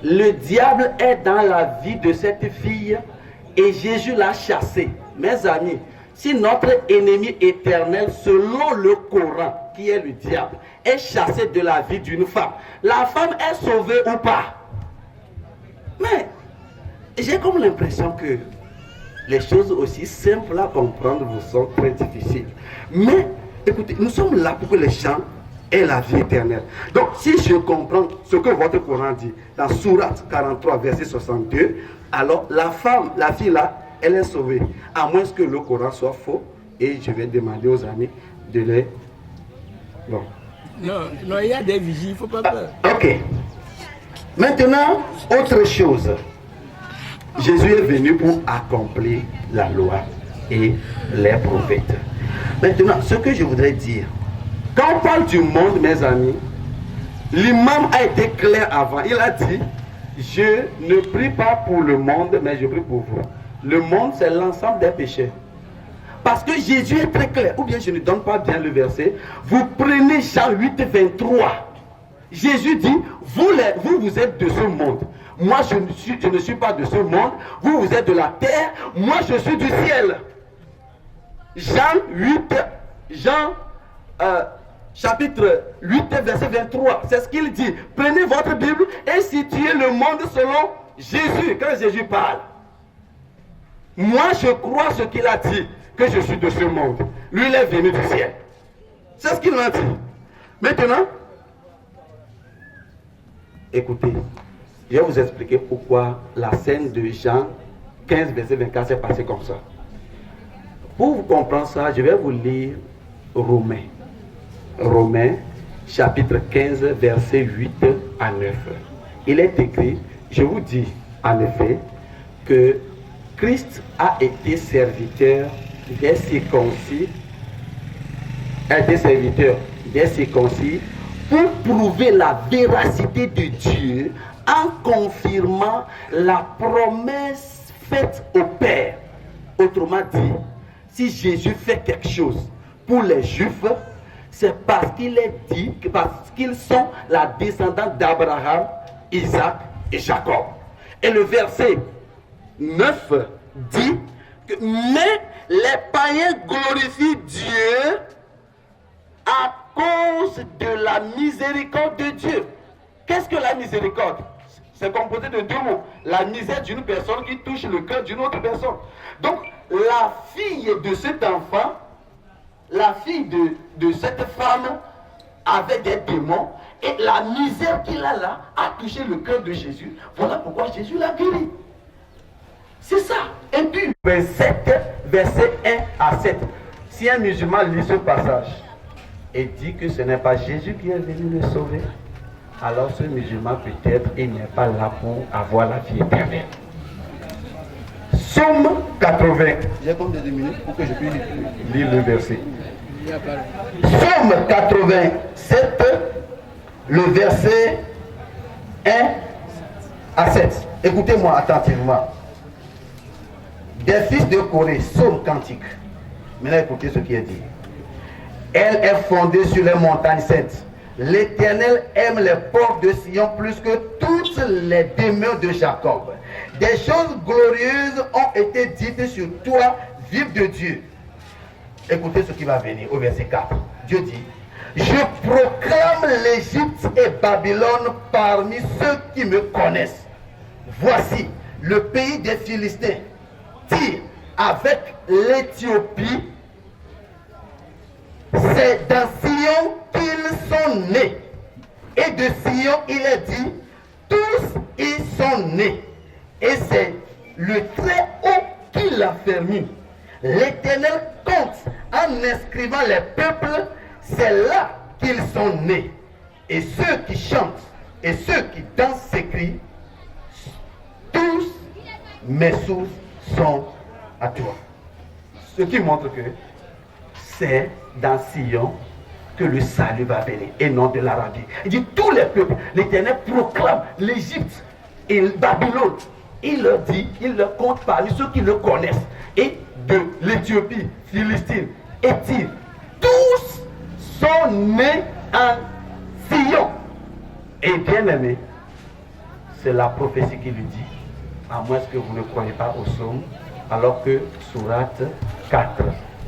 Le diable est dans la vie de cette fille et Jésus l'a chassé. Mes amis, si notre ennemi éternel, selon le Coran, qui est le diable, est chassé de la vie d'une femme, la femme est sauvée ou pas? Mais j'ai comme l'impression que les choses aussi simples à comprendre vous sont très difficiles. Mais écoutez, nous sommes là pour que les gens aient la vie éternelle. Donc si je comprends ce que votre Coran dit dans Sourate 43, verset 62, alors la femme, la fille là, elle est sauvée. À moins que le Coran soit faux. Et je vais demander aux amis de les... Bon. Non, il y a des vigiles, il ne faut pas peur. Ok. Maintenant, autre chose. Jésus est venu pour accomplir la loi et les prophètes. Maintenant, ce que je voudrais dire, quand on parle du monde, mes amis, l'imam a été clair avant. Il a dit, je ne prie pas pour le monde, mais je prie pour vous. Le monde, c'est l'ensemble des pécheurs. Parce que Jésus est très clair. Ou bien je ne donne pas bien le verset. Vous prenez Jean 8, 23. Jésus dit, vous êtes de ce monde. Moi, je ne suis pas de ce monde. Vous êtes de la terre. Moi, je suis du ciel. Jean chapitre 8, verset 23. C'est ce qu'il dit. Prenez votre Bible et situez le monde selon Jésus. Quand Jésus parle, moi je crois ce qu'il a dit, que je suis de ce monde. Lui, il est venu du ciel. C'est ce qu'il m'a dit. Maintenant, écoutez, je vais vous expliquer pourquoi la scène de Jean 15, verset 24 s'est passée comme ça. Pour vous comprendre ça, je vais vous lire Romains. Romains, chapitre 15, verset 8 à 9. Il est écrit, je vous dis en effet, que Christ a été serviteur des circoncis, pour prouver la véracité de Dieu en confirmant la promesse faite au Père. Autrement dit, si Jésus fait quelque chose pour les Juifs, c'est parce qu'il est dit, parce qu'ils sont la descendance d'Abraham, Isaac et Jacob. Et le verset 9 dit que mais les païens glorifient Dieu à cause de la miséricorde de Dieu. Qu'est-ce que la miséricorde? C'est composé de deux mots. La misère d'une personne qui touche le cœur d'une autre personne. Donc, la fille de cet enfant, la fille de cette femme avait des démons et la misère qu'il a là a touché le cœur de Jésus. Voilà pourquoi Jésus l'a guéri. C'est ça. Et puis, verset 1 à 7. Si un musulman lit ce passage et dit que ce n'est pas Jésus qui est venu le sauver, alors ce musulman peut-être il n'est pas là pour avoir la vie éternelle. Psaume 80. J'ai combien de minutes pour que je puisse lire le verset? Psaume 87, le verset 1 à 7. Écoutez-moi attentivement. Des fils de Corée, psaume cantique. Maintenant écoutez ce qui est dit. Elle est fondée sur les montagnes saintes. L'Éternel aime les portes de Sion plus que toutes les demeures de Jacob. Des choses glorieuses ont été dites sur toi, vive de Dieu. Écoutez ce qui va venir au verset 4. Dieu dit, je proclame l'Égypte et Babylone parmi ceux qui me connaissent. Voici le pays des Philistins, Tyr avec l'Éthiopie. C'est dans Sion qu'ils sont nés. Et de Sion, il est dit, tous ils sont nés. Et c'est le très haut qui l'a fermé. L'Éternel compte en inscrivant les peuples, c'est là qu'ils sont nés. Et ceux qui chantent et ceux qui dansent s'écrient, tous mes sources sont à toi. Ce qui montre que c'est dans Sion que le salut va venir et non de l'Arabie. Il dit tous les peuples, l'Éternel proclame l'Égypte et Babylone. Il leur dit, il leur compte parmi ceux qui le connaissent. Et de l'Éthiopie, Philistine, Éthiopie, tous sont nés en Sion. Et bien aimé, c'est la prophétie qui lui dit, à moins que vous ne croyez pas au psaume, alors que sourate 4,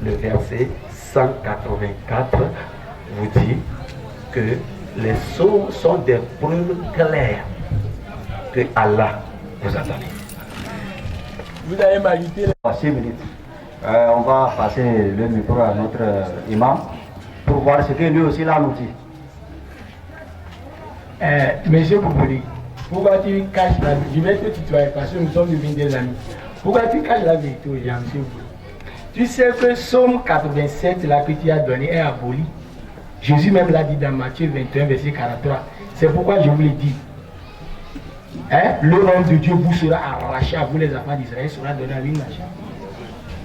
le verset 184 vous dit que les psaumes sont des preuves claires que Allah vous a donné. Vous allez m'ajouter 6 minutes. On va passer le micro à notre imam pour voir ce que lui aussi là nous dit. Monsieur Boubouli, pourquoi tu caches la vérité? Je vais te tutoyer parce que nous sommes devenus des amis. Pourquoi tu caches la vérité aux gens, monsieur Boubouli? Tu sais que Psaume 87, là que tu as donné, est aboli. Jésus même l'a dit dans Matthieu 21, verset 43. C'est pourquoi je vous l'ai dit. Le nom de Dieu vous sera arraché à vous, les enfants d'Israël, sera donné à une nation.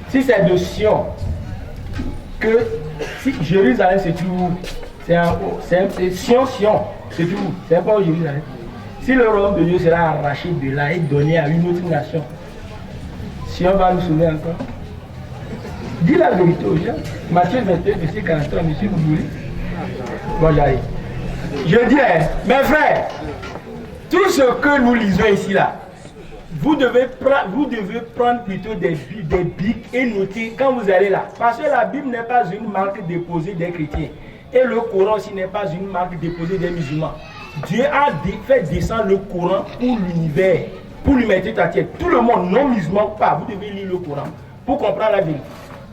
Si c'est de Sion, que si Jérusalem se trouve, c'est Sion, se trouve, c'est pas au Jérusalem. Si le royaume de Dieu sera arraché de là et donné à une autre nation, Sion va nous sauver encore. Dis la vérité aux gens. Matthieu 21, verset 43, monsieur Boubouli. Bon, j'arrive. Je dis, mes frères, tout ce que nous lisons ici, là, vous devez prendre plutôt des bics et noter quand vous allez là. Parce que la Bible n'est pas une marque déposée des chrétiens. Et le Coran aussi n'est pas une marque déposée des musulmans. Dieu a fait descendre le Coran pour l'univers, pour l'humanité entière. Tout le monde non musulman, pas. Vous devez lire le Coran pour comprendre la vérité.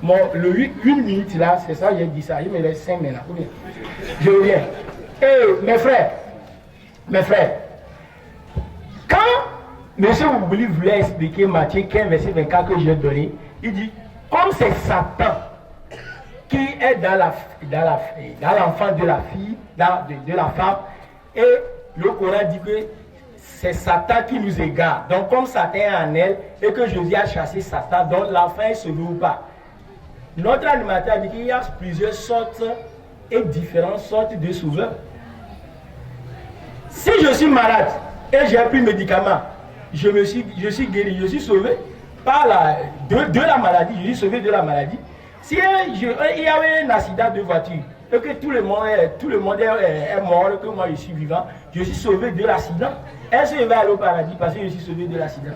Bon, le 8 minutes là, c'est ça, j'ai dit ça. Il me laisse 5 minutes. Je reviens. Et mes frères, quand M. Oubouli voulait expliquer Matthieu 15, verset 24 que j'ai donné, il dit, comme c'est Satan qui est dans l'enfant de la fille, de la femme, et le Coran dit que c'est Satan qui nous égare. Donc comme Satan est en elle, et que Jésus a chassé Satan, donc l'enfant est sauvé ou pas. Notre animateur dit qu'il y a plusieurs sortes et différentes sortes de sauveurs. Si je suis malade et j'ai pris médicament, je suis guéri, je suis sauvé de la maladie, je suis sauvé de la maladie. Si il y avait un accident de voiture et que tout le monde est mort et que moi je suis vivant, je suis sauvé de l'accident. Est-ce que je vais aller au paradis parce que je suis sauvé de l'accident?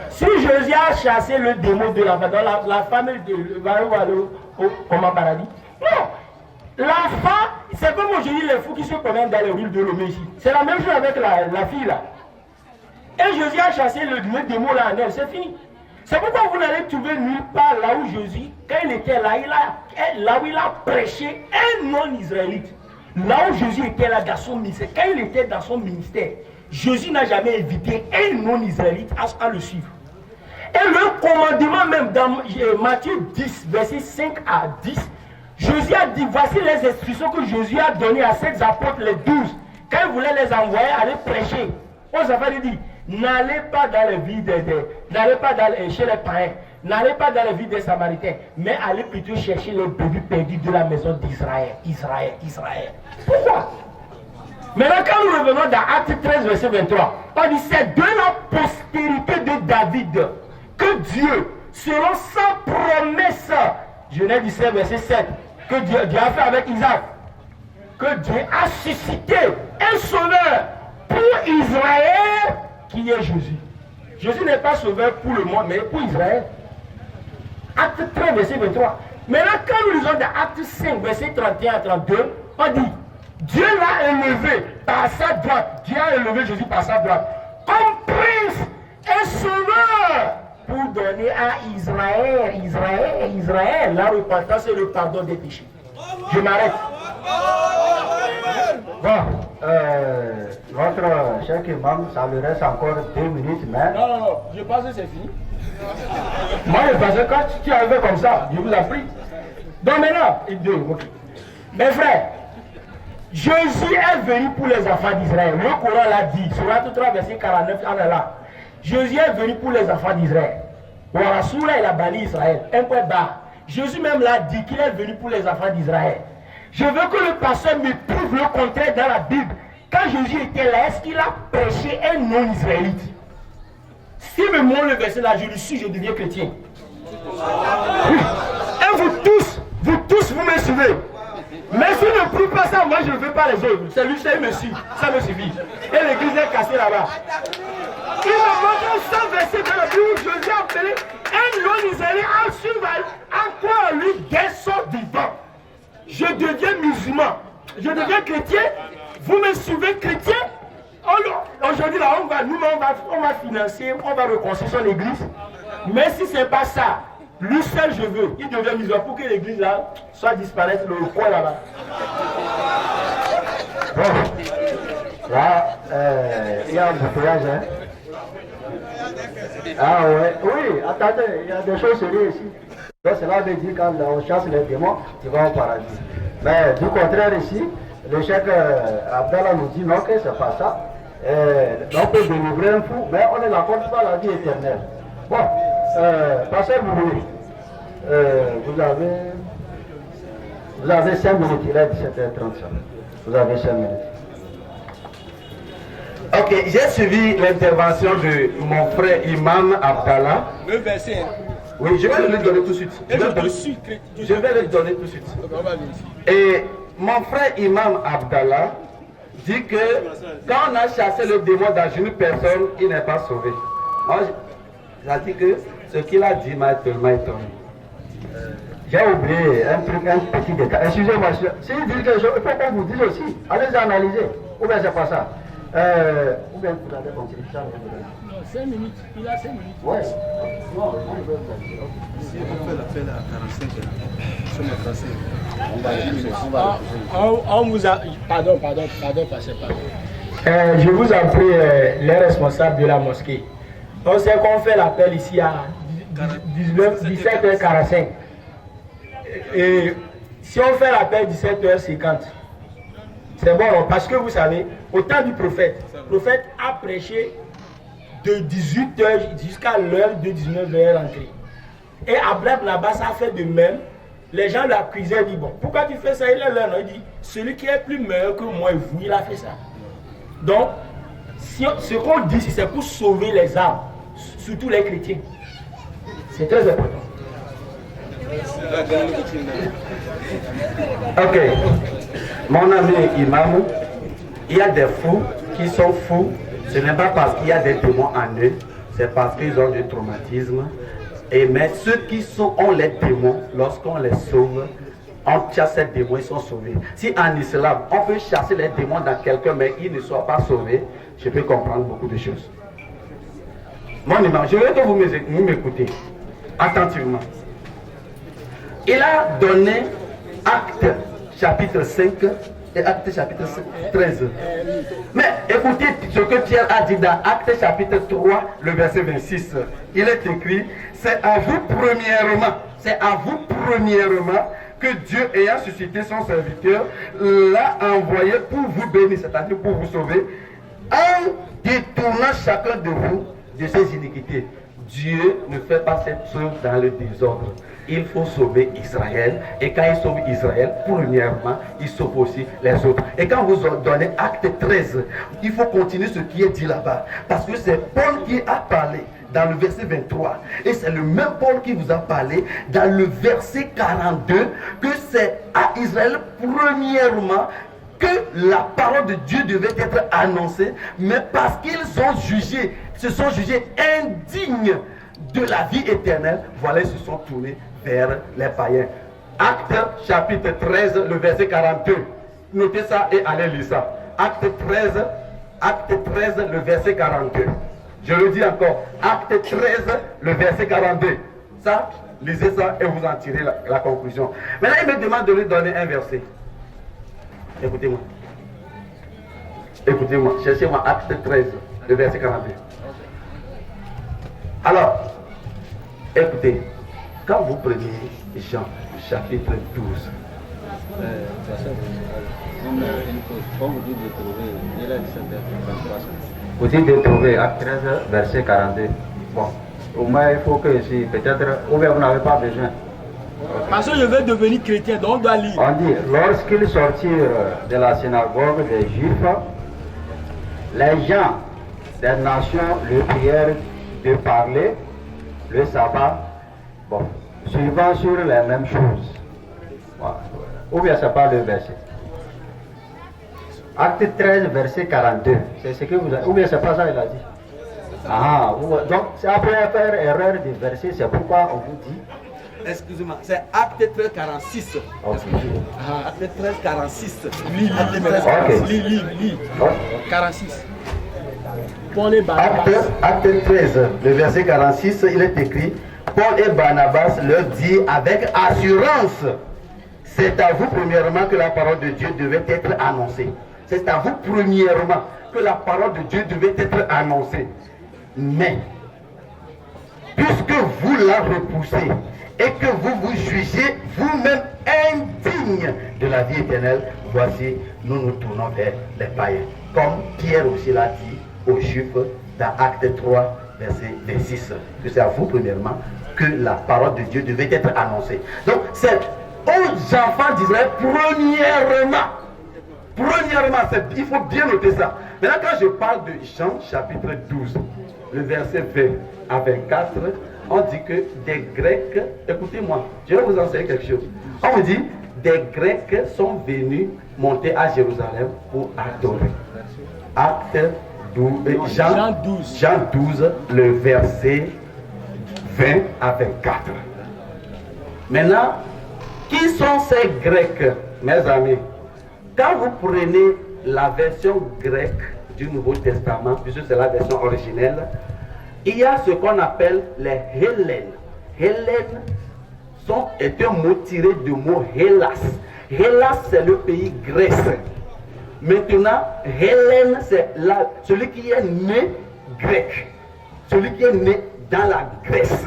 Si Jésus a chassé le démon de l'enfant, la femme va aller au paradis? Non! L'enfant, c'est comme aujourd'hui les fous qui se promènent dans les rues de Lomé ici. C'est la même chose avec la fille là. Et Jésus a chassé le démon là en elle, c'est fini. C'est pourquoi vous n'allez trouver nulle part là où Jésus, quand il était là, là où il a prêché un non-israélite. Là où Jésus était là dans son ministère, quand il était dans son ministère, Jésus n'a jamais invité un non-israélite à le suivre. Et le commandement même dans Matthieu 10, verset 5 à 10, Jésus a dit, voici les instructions que Jésus a données à ses apôtres, les 12, quand il voulait les envoyer aller prêcher. On s'en fait dire, n'allez pas dans les villes n'allez pas chez les païens, n'allez pas dans les villes des Samaritains, mais allez plutôt chercher les brebis perdus de la maison d'Israël. Israël. Pourquoi? Maintenant, quand nous revenons dans Actes 13, verset 23, on dit, c'est de la postérité de David que Dieu, selon sa promesse, Genèse 17, verset 7, que Dieu a fait avec Isaac, que Dieu a suscité un sauveur pour Israël qui est Jésus. Jésus n'est pas sauveur pour le monde, mais pour Israël. Acte 13, verset 23. Maintenant, quand nous lisons dans Acte 5, verset 31 à 32, on dit, Dieu l'a élevé par sa droite. Dieu a élevé Jésus par sa droite. Comme prince et sauveur pour donner à Israël la repentance et le pardon des péchés. Je m'arrête. Bon, votre cher imam, ça lui reste encore 2 minutes, mais... Non, je pense que c'est fini. Moi, je pensais que quand tu arrives comme ça, je vous en prie. Donc maintenant, ok. Mes frères, Jésus est venu pour les enfants d'Israël. Le Coran l'a dit, sur Acte 3, verset 49, en là. Jésus est venu pour les enfants d'Israël. Rasoula, il a banni Israël. Un point bas. Jésus même l'a dit qu'il est venu pour les enfants d'Israël. Je veux que le pasteur me prouve le contraire dans la Bible. Quand Jésus était là, est-ce qu'il a prêché un non-israélite? Si me montre le verset là, je le suis, je deviens chrétien. Oui. Et vous tous, vous me suivez. Mais s'il ne prouve pas ça, moi je ne veux pas les autres. C'est lui, ça me suit. Ça me suffit. Et l'église est cassée là-bas. Il me montre 100 versets dans la Bible où Jésus a appelé un non-israélien à suivre, à croire en lui dès son vivant. Je deviens musulman. Je deviens chrétien. Vous me suivez chrétien. Aujourd'hui, là, on va financer, on va reconstruire son église. Mais si ce n'est pas ça, lui seul je veux, il devient musulman pour que l'église là soit disparaisse le coin là-bas. Bon, là, il y a un bouteillage, hein. Ah ouais, oui, attendez, il y a des choses sérieuses ici. Donc cela veut dire quand on chasse les démons, ils vont au paradis. Mais du contraire ici, le chef Abdallah nous dit non, que c'est pas ça. On peut délivrer un fou, mais on ne l'accorde pas la vie éternelle. Bon, pasteur Boubouli, vous avez 5 minutes, il est 17h35. Vous avez 5 minutes. Ok, j'ai suivi l'intervention de mon frère Imam Abdallah. Le verset. Oui, je vais le donner tout de suite. Je vais le donner tout de suite. Et mon frère Imam Abdallah dit que quand on a chassé le démon dans une personne, il n'est pas sauvé. Moi, j'ai dit que ce qu'il a dit m'a tellement étonné. j'ai oublié un truc, un petit détail. Excusez-moi, si vous dites quelque chose, il faut qu'on vous dise aussi. Allez analyser. Ou bien c'est pas ça. Ou bien vous allez continuer. Non, 5 minutes. Il a 5 minutes. Ouais. Non, Si on fait l'appel à 45 sur mes tracés, On vous a... Pardon, passez. Je vous en prie, les responsables de la mosquée. On sait qu'on fait l'appel ici à 17h45. Et si on fait l'appel 17h50, c'est bon, parce que vous savez, au temps du prophète, le prophète a prêché de 18h jusqu'à l'heure de 19h rentrée. Et Abraham là-bas, ça a fait de même. Les gens l'accusaient, disent, bon, pourquoi tu fais ça? Il est là, il dit, celui qui est plus meilleur que moi et vous, il a fait ça. Donc, ce qu'on dit, c'est pour sauver les âmes, surtout les chrétiens. C'est très important. Ok. Mon ami imam, il y a des fous qui sont fous. Ce n'est pas parce qu'il y a des démons en eux, c'est parce qu'ils ont du traumatisme. Mais ceux qui ont les démons, lorsqu'on les sauve, on chasse les démons, ils sont sauvés. Si en islam, on peut chasser les démons dans quelqu'un, mais ils ne soient pas sauvés, je peux comprendre beaucoup de choses. Mon imam, je veux que vous m'écoutez attentivement. Il a donné Acte chapitre 5 et Acte chapitre 13. Mais écoutez ce que Pierre a dit dans Acte chapitre 3, le verset 26. Il est écrit, c'est à vous premièrement, que Dieu, ayant suscité son serviteur, l'a envoyé pour vous bénir, c'est-à-dire pour vous sauver, en détournant chacun de vous de ses iniquités. Dieu ne fait pas cette chose dans le désordre. Il faut sauver Israël. Et quand il sauve Israël, premièrement, il sauve aussi les autres. Et quand vous donnez Acte 13, il faut continuer ce qui est dit là-bas. Parce que c'est Paul qui a parlé dans le verset 23. Et c'est le même Paul qui vous a parlé dans le verset 42 que c'est à Israël premièrement que la parole de Dieu devait être annoncée, mais parce qu'ils se sont jugés indignes de la vie éternelle, voilà, ils se sont tournés vers les païens. Acte chapitre 13, le verset 42. Notez ça et allez lire ça. Acte 13, le verset 42. Je le dis encore, Acte 13, le verset 42. Ça, lisez ça et vous en tirez la conclusion. Maintenant, il me demande de lui donner un verset. Écoutez-moi. Écoutez-moi. Cherchez-moi Acte 13, le verset 42. Alors, écoutez, quand vous prenez Jean, chapitre 12, vous dites de trouver Acte 13, verset 42. Bon, au moins il faut que si peut-être, ou bien vous n'avez pas besoin. Parce que je veux devenir chrétien, donc on doit lire. On dit, lorsqu'ils sortirent de la synagogue des Juifs, les gens des nations le prièrent de parler le sabbat, bon, suivant sur les mêmes choses. Voilà. Ou bien c'est pas le verset. Acte 13, verset 42. C'est ce que vous avez. Ou bien c'est pas ça, il a dit. Ah, donc c'est après faire erreur du verset, c'est pourquoi on vous dit. excusez-moi, c'est Acte 13, 46. Okay. Acte 13, 46. Lis. 46. Paul et Barnabas. Acte 13, le verset 46, il est écrit, Paul et Barnabas leur dit avec assurance, c'est à vous premièrement que la parole de Dieu devait être annoncée. C'est à vous premièrement que la parole de Dieu devait être annoncée. Mais, puisque vous la repoussez et que vous vous jugez vous-même indignes de la vie éternelle, voici, nous nous tournons vers les païens. Comme Pierre aussi l'a dit aux Juifs dans Acte 3, verset 26. Que c'est à vous premièrement que la parole de Dieu devait être annoncée. Donc, c'est aux enfants d'Israël premièrement. Il faut bien noter ça. Maintenant, quand je parle de Jean chapitre 12, le verset 20 à 24, on dit que des Grecs, écoutez-moi, je vais vous enseigner quelque chose. On dit, des Grecs sont venus monter à Jérusalem pour adorer. Acte 12, Jean 12, le verset 20 à 24. Maintenant, Qui sont ces Grecs, mes amis? Quand vous prenez la version grecque du Nouveau Testament, puisque c'est la version originelle, il y a ce qu'on appelle les Hellènes. Hellènes est un mot tiré du mot Hellas. Hellas, c'est le pays Grèce. Maintenant, Hélène, c'est celui qui est né grec. Celui qui est né dans la Grèce.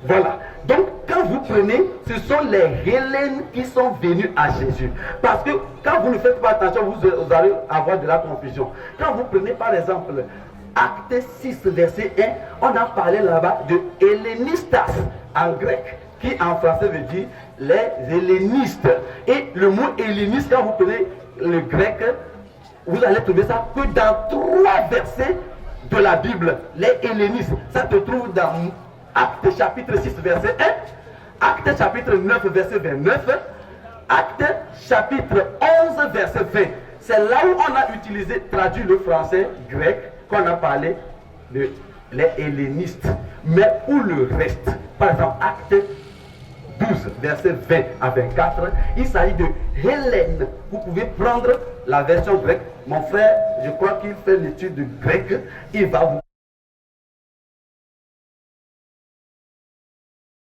Voilà. Donc, quand vous prenez, ce sont les Hellènes qui sont venus à Jésus. Parce que quand vous ne faites pas attention, vous allez avoir de la confusion. Quand vous prenez par exemple Acte 6, verset 1, on a parlé là-bas de hellénistas en grec, qui en français veut dire les hellénistes. Et le mot helléniste, quand vous prenez le grec, vous allez trouver ça que dans 3 versets de la Bible. Les hellénistes, ça se trouve dans Acte chapitre 6, verset 1, Acte chapitre 9, verset 29, Acte chapitre 11, verset 20. C'est là où on a utilisé, traduit le français grec, qu'on a parlé de les hellénistes. Mais pour le reste, par exemple, Acte 12, verset 20 à 24, il s'agit de Hélène. Vous pouvez prendre la version grecque. Mon frère, je crois qu'il fait l'étude de grec, il va vous